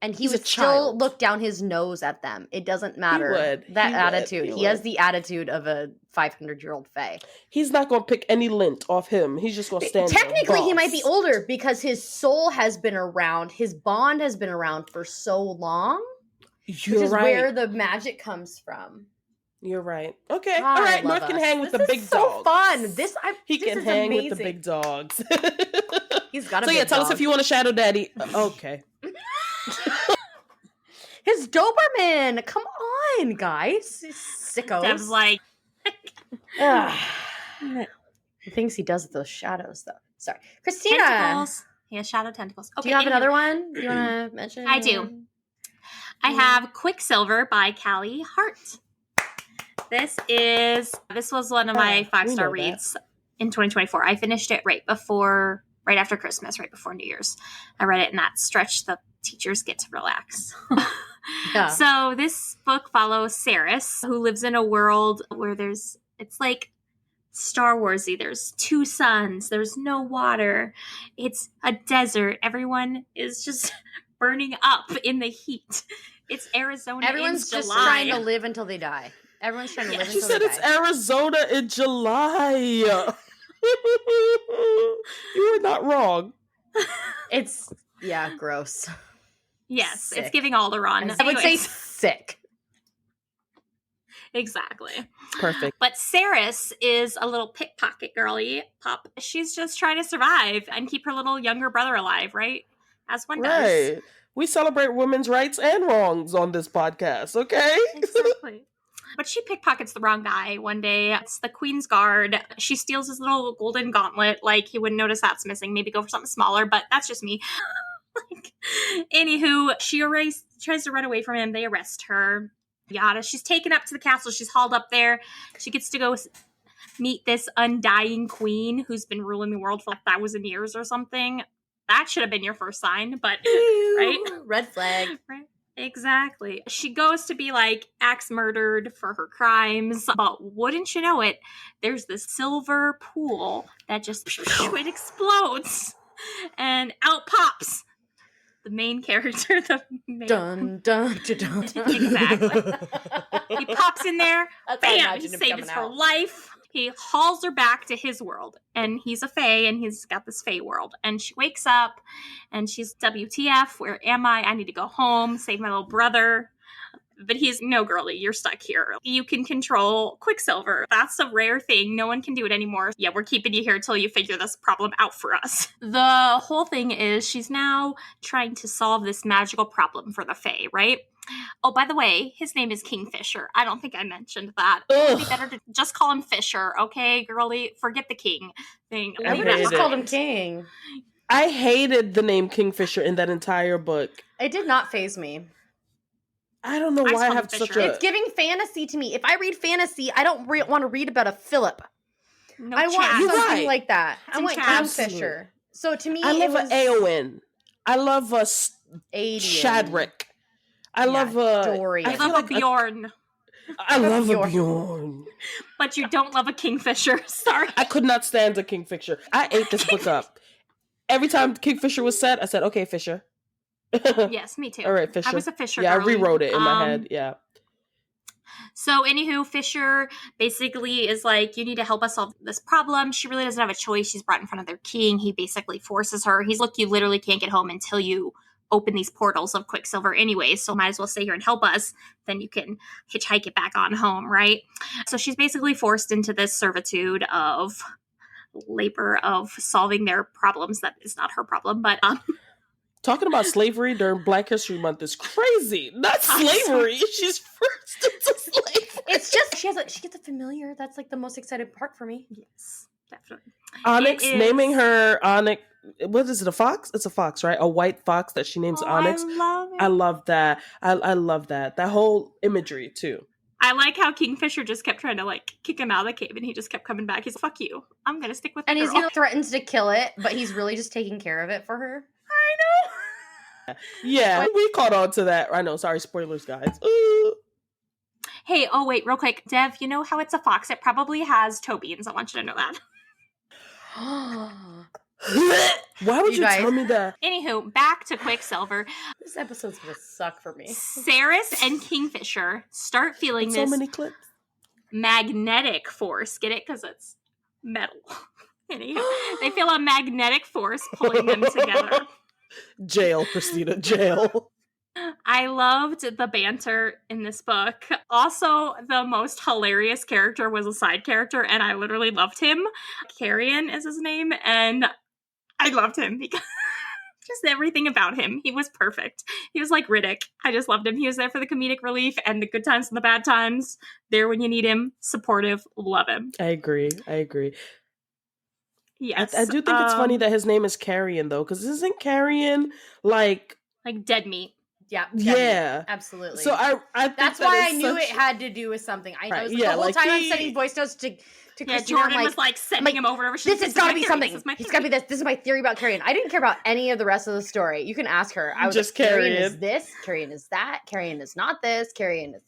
And he He's would a still child. look down his nose at them. It doesn't matter. would. That He would. attitude. He He has would. the attitude of a 500-year-old fae. He's not going to pick any lint off him. He's just going to stand there, Technically, he might be boss. older because his soul has been around. His bond has been around for so long. You're which is right. where the magic comes from. You're right. Okay. God, all I right. love North can us. hang with This the is big so dogs. fun. He This can is hang amazing. with the big dogs. He's got a so big yeah, tell us dog. if you want a shadow daddy. Okay. His Doberman. Come on, guys. Sickos. Dev's like, He thinks he does those shadows, though. Sorry. Christina. tentacles. He has shadow tentacles. Okay, Do you have anywho, another one? Do you want to mention? I do. I have Quicksilver by Callie Hart. This was one of my 5-star reads in 2024. I finished it right after Christmas, right before New Year's. I read it in that stretch the teachers get to relax. Yeah. So this book follows Saris, who lives in a world where it's like Star Warsy. There's 2 suns. There's no water. It's a desert. Everyone is just burning up in the heat. It's Arizona. Everyone's in just July. trying to live until they die. Everyone's trying to live She until said they it's die. Arizona in July. You were not wrong. It's, gross. Yes, Sick. it's giving Alderaan. I would say Anyways. sick. Exactly. Perfect. But Saris is a little pickpocket girly pup. She's just trying to survive and keep her little younger brother alive, right? As one does. Right. We celebrate women's rights and wrongs on this podcast, okay? Exactly. But she pickpockets the wrong guy one day. It's the Queen's Guard. She steals his little golden gauntlet. Like, he wouldn't notice that's missing. Maybe go for something smaller, but that's just me. Anywho, she tries to run away from him. They arrest her. Yada. She's taken up to the castle. She's hauled up there. She gets to go meet this undying queen who's been ruling the world for 1,000 years or something. That should have been your first sign, but right? Red flag. Right. Exactly. She goes to be axe murdered for her crimes, but wouldn't you know it, there's this silver pool that just it explodes, and out pops the main character, the main. Dun, dun, dun, dun. Exactly. He pops in there, That's how I bam, imagine he him saves coming her out. life. He hauls her back to his world, and he's a fae, and he's got this fae world. And she wakes up, and she's WTF, where am I? I need to go home, save my little brother. But he's, no, girlie, you're stuck here. You can control Quicksilver. That's a rare thing. No one can do it anymore. Yeah, we're keeping you here until you figure this problem out for us. The whole thing is she's now trying to solve this magical problem for the Fae, right? Oh, by the way, his name is Kingfisher. I don't think I mentioned that. It would be better to just call him Fisher, okay, girlie? Forget the king thing. I I would have just called him King. I hated the name Kingfisher in that entire book. It did not faze me. I don't know why I have such a... It's giving fantasy to me. If I read fantasy, I don't want to read about a Philip. No, I want something right. like that. It's I want Chaz. Kingfisher. So to me, I love it was an Eowyn. I love a Adian. Shadrick. I love a... Dorian. I love a Bjorn. I love a Bjorn. But you don't love a Kingfisher. Sorry. I could not stand a Kingfisher. I ate this book up. Every time Kingfisher was said, I said, okay, Fisher. Yes, me too. All right, Fisher. I was a Fisher Yeah, girly. I rewrote it in my head. Yeah. So, anywho, Fisher basically is like, you need to help us solve this problem. She really doesn't have a choice. She's brought in front of their king. He basically forces her. He's, look, you literally can't get home until you open these portals of Quicksilver anyway, so might as well stay here and help us. Then you can hitchhike it back on home, right? So she's basically forced into this servitude of labor of solving their problems. That is not her problem, but Talking about slavery during Black History Month is crazy. Not slavery. She's forced into slavery. It's just she gets a familiar. That's like the most exciting part for me. yes, definitely. Onyx, It is- naming her Onyx. What is it, a fox? It's a fox, right? A white fox that she names Onyx. I love it. I love that. I love that. That whole imagery, too. I like how Kingfisher just kept trying to like kick him out of the cave, and he just kept coming back. He's like, fuck you. I'm going to stick with the And girl. he threatens to kill it, but he's really just taking care of it for her. I know. Yeah, we caught on to that. I know. Sorry, spoilers, guys. Ooh. Hey, oh wait, real quick. Dev, you know how it's a fox? It probably has toe beans. I want you to know that. Why would you guys, tell me that? Anywho, back to Quicksilver. This episode's gonna suck for me. Saris and Kingfisher start feeling So this many clips. magnetic force. Get it? Because it's metal. Anywho, they feel a magnetic force pulling them together. Jail, Christina, jail. I loved the banter in this book. Also, the most hilarious character was a side character, and I literally loved him. Carrion is his name, and I loved him because just everything about him. He was perfect. He was like Riddick. I just loved him. He was there for the comedic relief and the good times and the bad times. There when you need him. Supportive. Love him. I agree. Yes. I do think it's funny that his name is Carrion, though, because isn't Carrion like dead meat? Yeah. Yeah. Absolutely. So I think that's why I knew it had to do with something. I was the whole time I'm sending voice notes to Christina. Jordan was like sending him over. This has got to be something. It's got to be this. This is my theory about Carrion. I didn't care about any of the rest of the story. You can ask her. I was just like, Carrion is this. Carrion is that. Carrion is not this. Carrion is.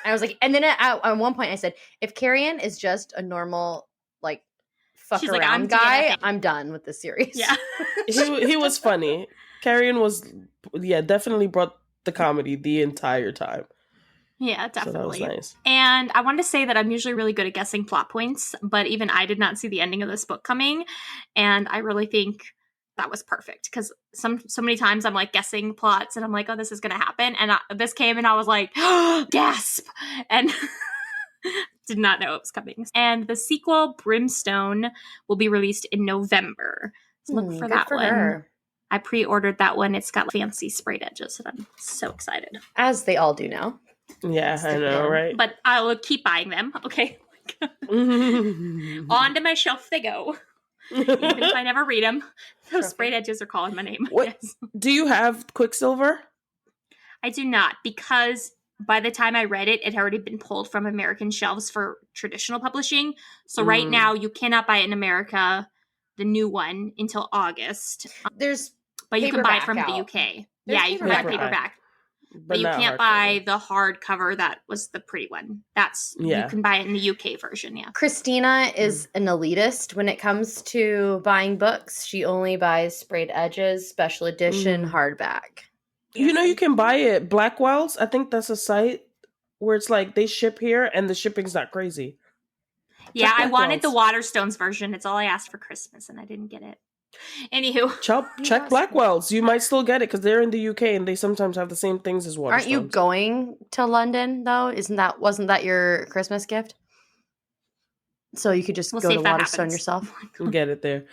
I was like, and then at one point I said, if Carrion is just a normal like fuck around guy, I'm done with the series. Yeah, he was funny. Carrion was definitely brought the comedy the entire time. Yeah, definitely. So that was nice. And I want to say that I'm usually really good at guessing plot points, but even I did not see the ending of this book coming. And I really think that was perfect because so many times I'm like guessing plots and I'm like, oh, this is going to happen. And this came and I was like, oh, gasp! And did not know it was coming. And the sequel, Brimstone, will be released in November. So look for that one. Her. I pre-ordered that one. It's got fancy sprayed edges and I'm so excited. As they all do now. Yeah, I know, right? But I'll keep buying them, okay? On to my shelf they go. Even if I never read them, those sprayed edges are calling my name. Yes. Do you have Quicksilver? I do not, because by the time I read it, it had already been pulled from American shelves for traditional publishing. So right now, you cannot buy it in America, the new one, until August. But you can buy it from the UK. Yeah, you can buy paperback. But you can't buy the hardcover that was the pretty one. You can buy it in the UK version, yeah. Christina is an elitist when it comes to buying books. She only buys sprayed edges, special edition, hardback. You know you can buy it Blackwell's. I think that's a site where it's like they ship here and the shipping's not crazy. Yeah, I wanted the Waterstones version. It's all I asked for Christmas and I didn't get it. Anywho. Check Blackwell's. You might still get it because they're in the UK and they sometimes have the same things as Waterstones. Aren't you going to London though? Wasn't that your Christmas gift? So you could just go to Waterstone yourself? We'll get it there.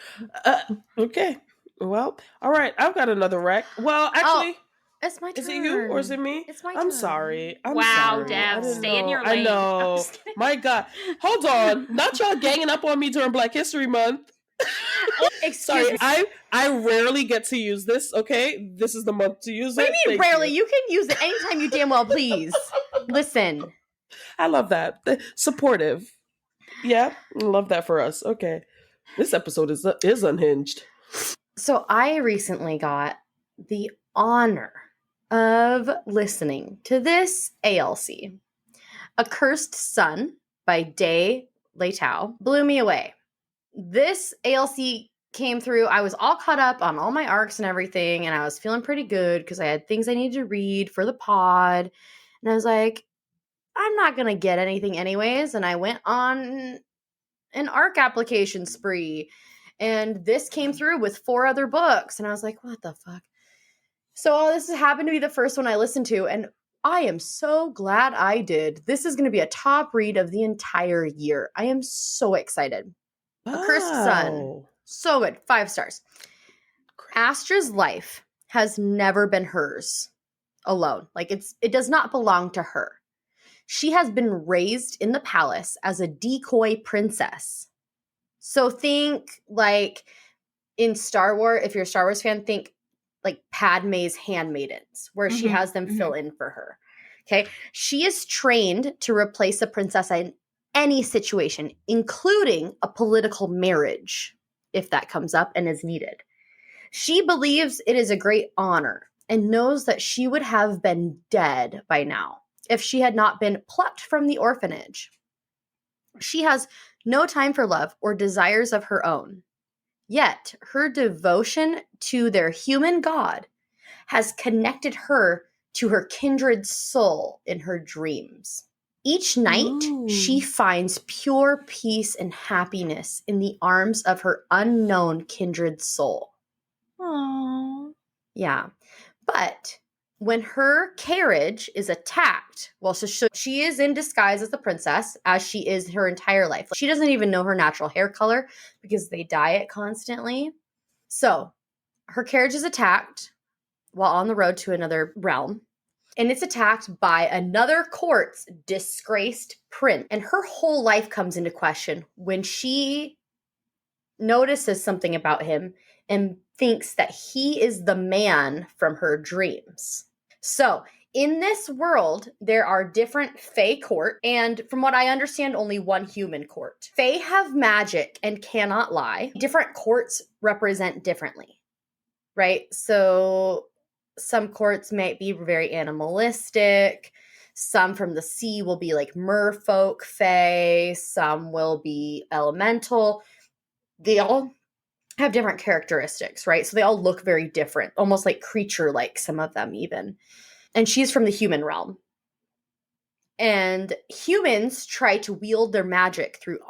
Okay. Well, all right. I've got another rec. Well, actually... It's my turn. Is it you or is it me? It's my turn. I'm sorry. Wow, Dev, stay in your lane. I know. My God. Hold on. Not y'all ganging up on me during Black History Month. Sorry, I rarely get to use this, okay? This is the month to use it. What do you mean rarely? You can use it anytime you damn well please. Listen. I love that. Supportive. Yeah, I love that for us. Okay. This episode is unhinged. So I recently got the honor of listening to this ALC. A Cursed Sun by Day Leitao blew me away. This ALC came through. I was all caught up on all my arcs and everything, and I was feeling pretty good because I had things I needed to read for the pod. And I was like, I'm not going to get anything anyways. And I went on an arc application spree. And this came through with 4 other books. And I was like, what the fuck? So this happened to be the first one I listened to, and I am so glad I did. This is going to be a top read of the entire year. I am so excited. A Cursed Sun. So good. 5 stars. Astra's life has never been hers alone. Like it does not belong to her. She has been raised in the palace as a decoy princess. So think like in Star Wars, if you're a Star Wars fan, think like Padme's handmaidens, where she has them fill in for her. Okay. She is trained to replace a princess in any situation, including a political marriage, if that comes up and is needed. She believes it is a great honor and knows that she would have been dead by now if she had not been plucked from the orphanage. She has no time for love or desires of her own. Yet her devotion to their human god has connected her to her kindred soul in her dreams. Each night, she finds pure peace and happiness in the arms of her unknown kindred soul. Aww. Yeah. But when her carriage is attacked, well, so she is in disguise as the princess, as she is her entire life. She doesn't even know her natural hair color because they dye it constantly. So her carriage is attacked while on the road to another realm. And it's attacked by another court's disgraced prince. And her whole life comes into question when she notices something about him and thinks that he is the man from her dreams. So in this world, there are different Fae court, and from what I understand, only one human court. Fae have magic and cannot lie. Different courts represent differently, right? So some courts might be very animalistic. Some from the sea will be like merfolk, fae. Some will be elemental. They all have different characteristics, right? So they all look very different, almost like creature-like, some of them even. And she's from the human realm. And humans try to wield their magic through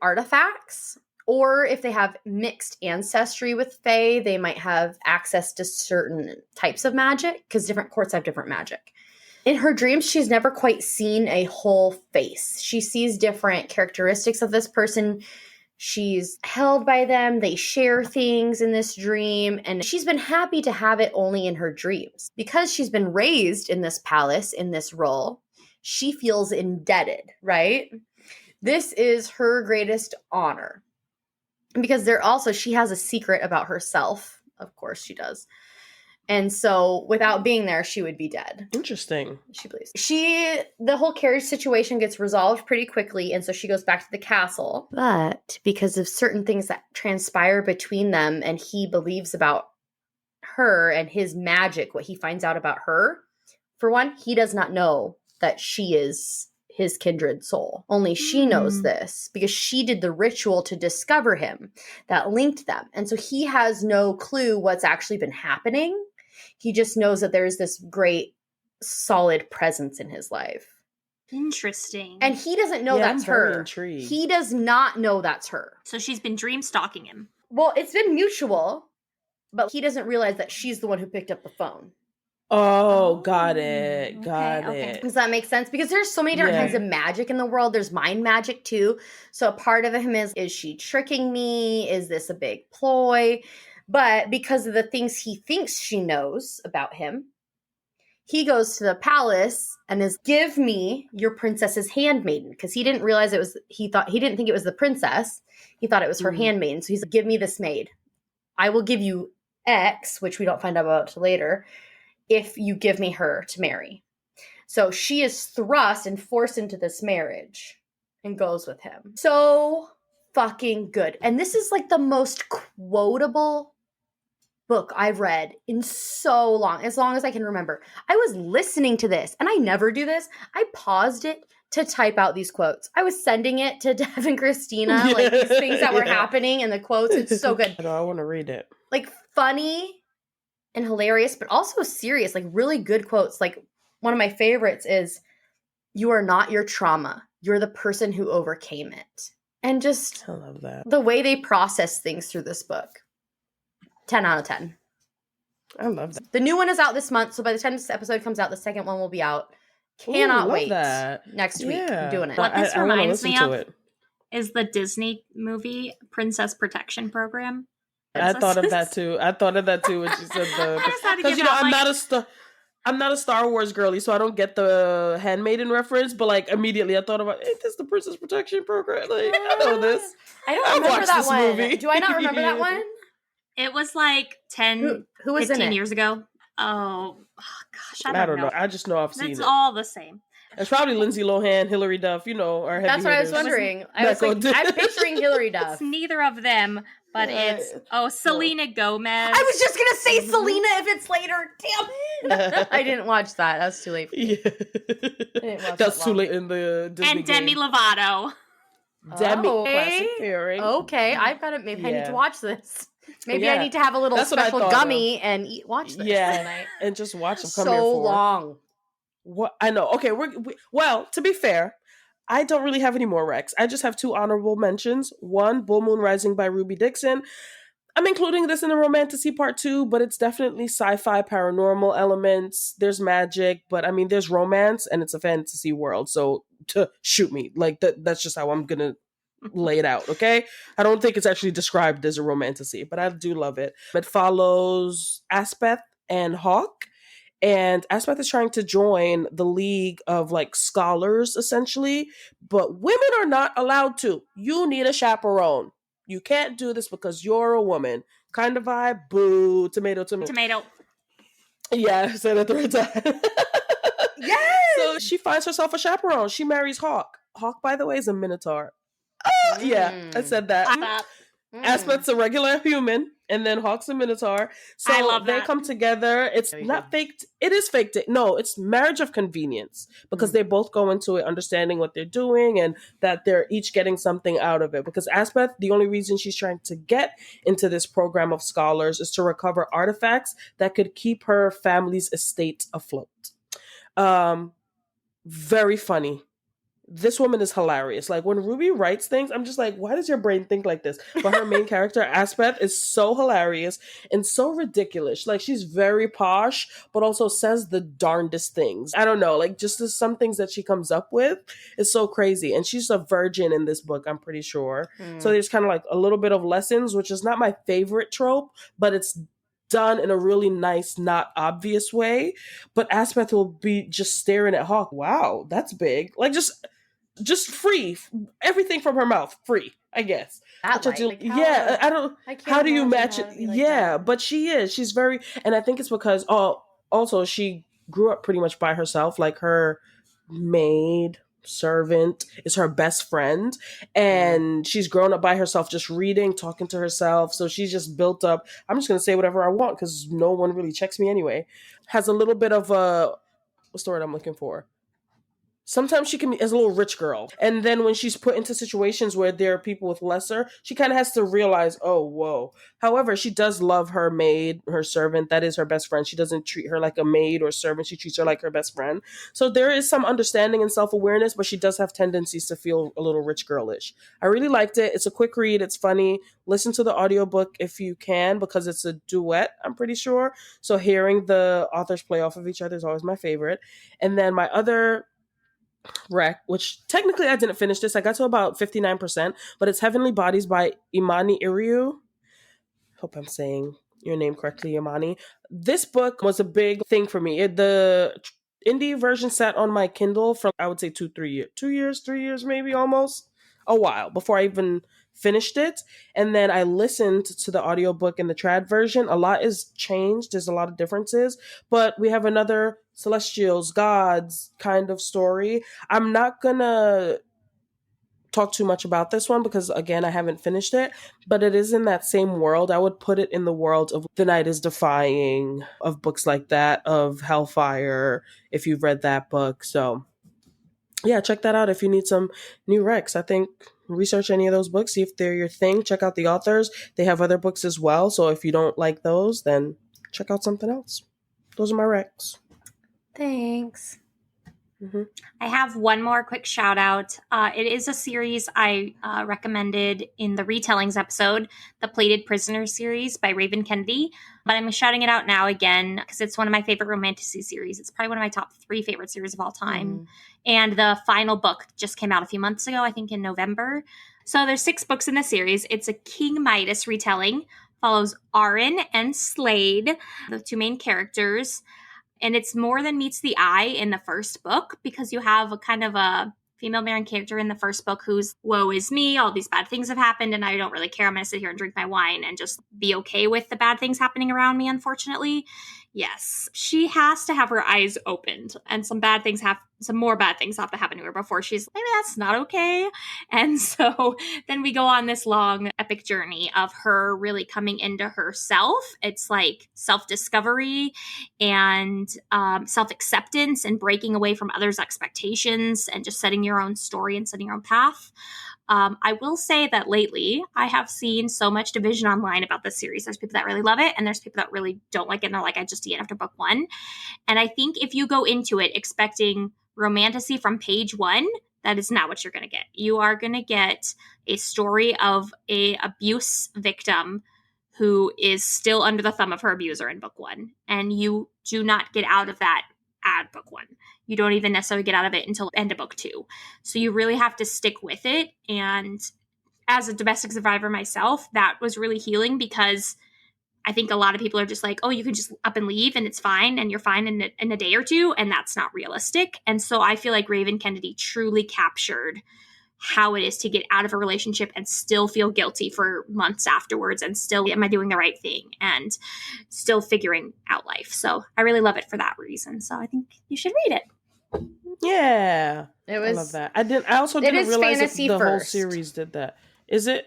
artifacts, or if they have mixed ancestry with fae, they might have access to certain types of magic, because different courts have different magic. In her dreams, she's never quite seen a whole face. She sees different characteristics of this person. She's held by them. They share things in this dream. And she's been happy to have it only in her dreams. Because she's been raised in this palace, in this role, she feels indebted, right? This is her greatest honor. Because she has a secret about herself. Of course she does. And so without being there, she would be dead. Interesting. She believes. The whole carriage situation gets resolved pretty quickly, and so she goes back to the castle. But because of certain things that transpire between them, and he believes about her and his magic, what he finds out about her, for one, he does not know that she is his kindred soul. Only she knows this because she did the ritual to discover him that linked them. And so he has no clue what's actually been happening. He just knows that there's this great, solid presence in his life. Interesting. And he doesn't know that's her. Intrigued. He does not know that's her. So she's been dream stalking him. Well, it's been mutual, but he doesn't realize that she's the one who picked up the phone. Oh, got it. Got it. Does that make sense? Because there's so many different kinds of magic in the world. There's mind magic too. So part of him is she tricking me? Is this a big ploy? But because of the things he thinks she knows about him, he goes to the palace and give me your princess's handmaiden. Because he didn't realize he didn't think it was the princess. He thought it was her handmaiden. So he's like, give me this maid. I will give you X, which we don't find out about till later, if you give me her to marry. So she is thrust and forced into this marriage and goes with him. So fucking good. And this is like the most quotable book I've read in so long, as long as I can remember. I was listening to this, and I never do this. I paused it to type out these quotes. I was sending it to Dev and Christina, like these things that were happening and the quotes. It's so good. I want to read it. Like funny and hilarious, but also serious, like really good quotes. Like one of my favorites is, "You are not your trauma. You're the person who overcame it." And just I love that. The way they process things through this book. 10 out of 10. I love that. The new one is out this month, so by the time this episode comes out, the second one will be out. Cannot wait. Next week. I'm doing it. What this reminds me of is the Disney movie Princess Protection Program. I thought of that too. When she said because I'm not a Star Wars girly, so I don't get the handmaiden reference. But like immediately, I thought about, ain't this the Princess Protection Program? Like I know this. I don't remember that one. Movie. Do I not remember that one? It was like 10, who was 15 years ago. Oh, gosh, I don't know. I just know I've seen It's it. all the same. It's probably Lindsay Lohan, Hilary Duff, are heavy That's what I was hitters. wondering. I was like, I'm picturing Hilary Duff. It's neither of them, but it's Selena Gomez. I was just gonna say Selena if it's later. Damn it! I didn't watch that. That's too late for me. Yeah. I didn't watch That's that too long. late in the Disney And Demi Lovato. Demi, Okay. classic pairing. Okay, I've got it. Maybe I need to watch this. Maybe I Yeah. need to have a little That's what I special thought gummy and watch this tonight. and just watch them come here So for. long. What I know. Okay, well, to be fair, I don't really have any more recs. I just have 2 honorable mentions. One, Bull Moon Rising by Ruby Dixon. I'm including this in the Romantasy part 2, but it's definitely sci-fi paranormal elements. There's magic, but I mean, there's romance and it's a fantasy world. So shoot me. Like that's just how I'm going to lay it out, okay? I don't think it's actually described as a romantasy, but I do love it. It follows Aspeth and Hawk. And Aspeth is trying to join the league of like scholars, essentially, but women are not allowed to. You need a chaperone. You can't do this because you're a woman. Kind of vibe. Boo. Tomato. Yeah, I said it at the right time. Yes! So she finds herself a chaperone. She marries Hawk. Hawk, by the way, is a minotaur. Yeah, I said that. Aspeth's a regular human, and then Hawk's a minotaur. So I love they that. come together. It's not faked. It is faked. No, it's marriage of convenience because they both go into it understanding what they're doing and that they're each getting something out of it. Because Aspeth, the only reason she's trying to get into this program of scholars is to recover artifacts that could keep her family's estate afloat. Very funny. This woman is hilarious. Like when Ruby writes things, I'm just like, why does your brain think like this? But her main character, Aspeth, is so hilarious and so ridiculous. Like she's very posh, but also says the darndest things. I don't know, like just some things that she comes up with is so crazy. And she's a virgin in this book, I'm pretty sure. So there's kind of like a little bit of lessons, which is not my favorite trope, but it's done in a really nice, not obvious way. But Aspeth will be just staring at Hawk. Wow, that's big. Like just free, everything from her mouth, free, I guess. I don't. How do you match it? Yeah, but she's very, and I think it's because also she grew up pretty much by herself. Like her maid servant is her best friend, and she's grown up by herself, just reading, talking to herself. So she's just built up. I'm just gonna say whatever I want because no one really checks me anyway. Has a little bit of what's the word I'm looking for? Sometimes she can be as a little rich girl. And then when she's put into situations where there are people with lesser, she kind of has to realize, oh, whoa. However, she does love her maid, her servant. That is her best friend. She doesn't treat her like a maid or servant. She treats her like her best friend. So there is some understanding and self-awareness, but she does have tendencies to feel a little rich girlish. I really liked it. It's a quick read. It's funny. Listen to the audiobook if you can, because it's a duet, I'm pretty sure. So hearing the authors play off of each other is always my favorite. And then my other rec, which technically I didn't finish this. I got to about 59%, but it's Heavenly Bodies by Imani Iriu. Hope I'm saying your name correctly, Imani. This book was a big thing for me. The indie version sat on my Kindle for, I would say 3 years, 3 years, maybe almost a while before I even finished it. And then I listened to the audiobook and the trad version. A lot is changed. There's a lot of differences, but we have another celestials, gods kind of story. I'm not gonna talk too much about this one because again, I haven't finished it, but it is in that same world. I would put it in the world of The Night is Defying, of books like that, of Hellfire, if you've read that book. So yeah, check that out if you need some new recs. I think research any of those books, see if they're your thing. Check out the authors. They have other books as well. So if you don't like those, then check out something else. Those are my recs. Thanks. I have one more quick shout out. It is a series I recommended in the retellings episode, the Plated Prisoner series by Raven Kennedy. But I'm shouting it out now again because it's one of my favorite Romantasy series. It's probably one of my top 3 favorite series of all time. And the final book just came out a few months ago, I think in November. So there's 6 books in the series. It's a King Midas retelling. Follows Arin and Slade, the 2 main characters. And it's more than meets the eye in the first book because you have a kind of a female main character in the first book who's, woe is me, all these bad things have happened and I don't really care. I'm going to sit here and drink my wine and just be okay with the bad things happening around me, unfortunately. Yes. She has to have her eyes opened, and some more bad things have to happen to her before she's, maybe that's not okay. And so then we go on this long epic journey of her really coming into herself. It's like self-discovery and self-acceptance and breaking away from others' expectations and just setting your own story and setting your own path. I will say that lately I have seen so much division online about this series. There's people that really love it, and there's people that really don't like it, and they're like, I just eat after book 1. And I think if you go into it expecting romantasy from page 1, that is not what you're going to get. You are going to get a story of a abuse victim who is still under the thumb of her abuser in book 1. And you do not get out of that at book 1. You don't even necessarily get out of it until end of book 2. So you really have to stick with it. And as a domestic survivor myself, that was really healing, because I think a lot of people are just like, oh, you can just up and leave and it's fine and you're fine in a day or two. And that's not realistic. And so I feel like Raven Kennedy truly captured how it is to get out of a relationship and still feel guilty for months afterwards, and still, am I doing the right thing, and still figuring out life. So I really love it for that reason. So I think you should read it. Yeah. It was, I love that. I also didn't realize that the whole first. series did that. Is it?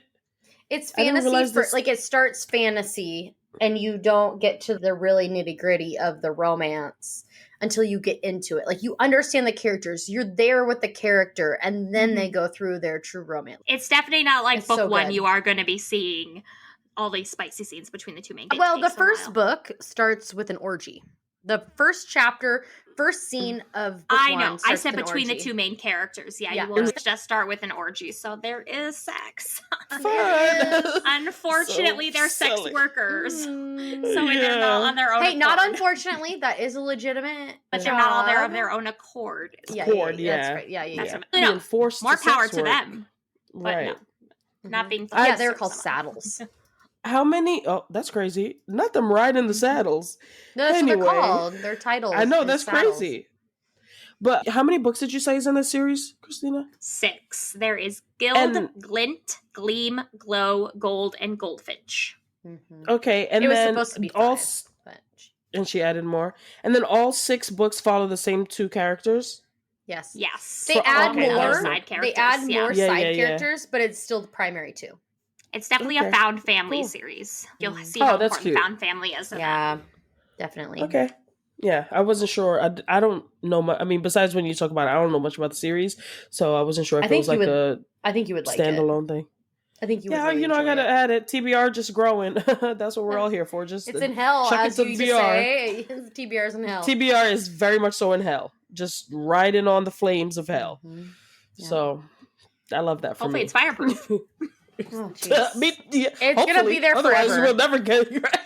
It's fantasy first. Like, it starts fantasy and you don't get to the really nitty-gritty of the romance until you get into it. Like, you understand the characters, you're there with the character, and then they go through their true romance. It's definitely not like It's book so 1. good. You are going to be seeing all these spicy scenes between the two main characters. Well, the first book starts with an orgy. The first chapter, first scene of book I 1 know. I said between the orgy. two main characters. Yeah, Yeah. you will just start with an orgy. So there is sex. Fun. Unfortunately, So they're sex silly. workers. So Yeah. they're not on their own Hey, accord. not unfortunately. That is a legitimate But they're not all there job. of their own accord. Yeah, Accord, That's yeah. right. Yeah. That's Yeah. what- Being no, forced more to power sex to work. them. But Right. no, not being Yeah, forced they're or called someone. saddles. How many? Oh, that's crazy. Not them riding the saddles. No, that's Anyway, what they're called. Their titles. I know, is that's saddles. crazy. But how many books did you say is in this series, Christina? 6. There is Gild, And- Glint, Gleam, Glow, Gold, and Goldfinch. Mhm. Okay, and It was then supposed to be all 5, but and she added more. And then all 6 books follow the same 2 characters. yes. Yes. They add okay, more. side characters. They add more Yeah, side yeah, yeah. characters, but it's still the primary 2. It's definitely Okay. a found family Cool. series. You'll Mm. see Oh, how that's important cute. found family is. in that. Yeah, definitely. Okay. Yeah, I wasn't sure. I don't know much. I mean, besides when you talk about it, I don't know much about the series, so I wasn't sure if I it think was like a I think you would like it. standalone thing. I think you would. Yeah, really I enjoy gotta it. add it. TBR just growing. That's what we're all here for. Just It's in hell, chuck it as to you the just VR. say. TBR is in hell. TBR is very much so in hell, just riding on the flames of hell. Mhm. Yeah. So I love that for Hopefully me. it's fireproof. Oh, jeez. It's gonna be there Otherwise, forever. we'll never get it right.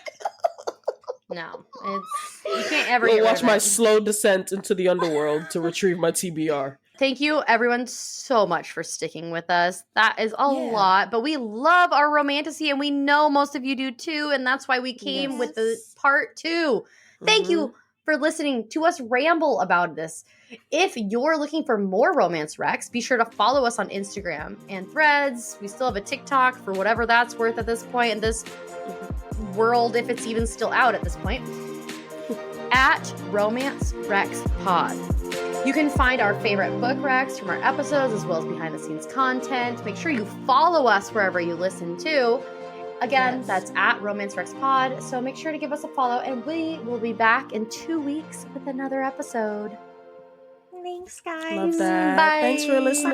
No, you can't ever We'll get rid watch of my it. slow descent into the underworld to retrieve my TBR. Thank you, everyone, so much for sticking with us. That is a Yeah. lot, but we love our romantasy, and we know most of you do too, and that's why we came with the Yes. part 2. Thank Mhm. you for listening to us ramble about this. If you're looking for more romance recs, be sure to follow us on Instagram and Threads. We still have a TikTok for whatever that's worth at this point in this world, if it's even still out at this point, at Romance Recs Pod. You can find our favorite book recs from our episodes as well as behind the scenes content. Make sure you follow us wherever you listen to. Again, Yes. that's at Romance Recs Pod. So make sure to give us a follow, and we will be back in 2 weeks with another episode. Thanks, guys. Love that. Bye. Thanks for listening.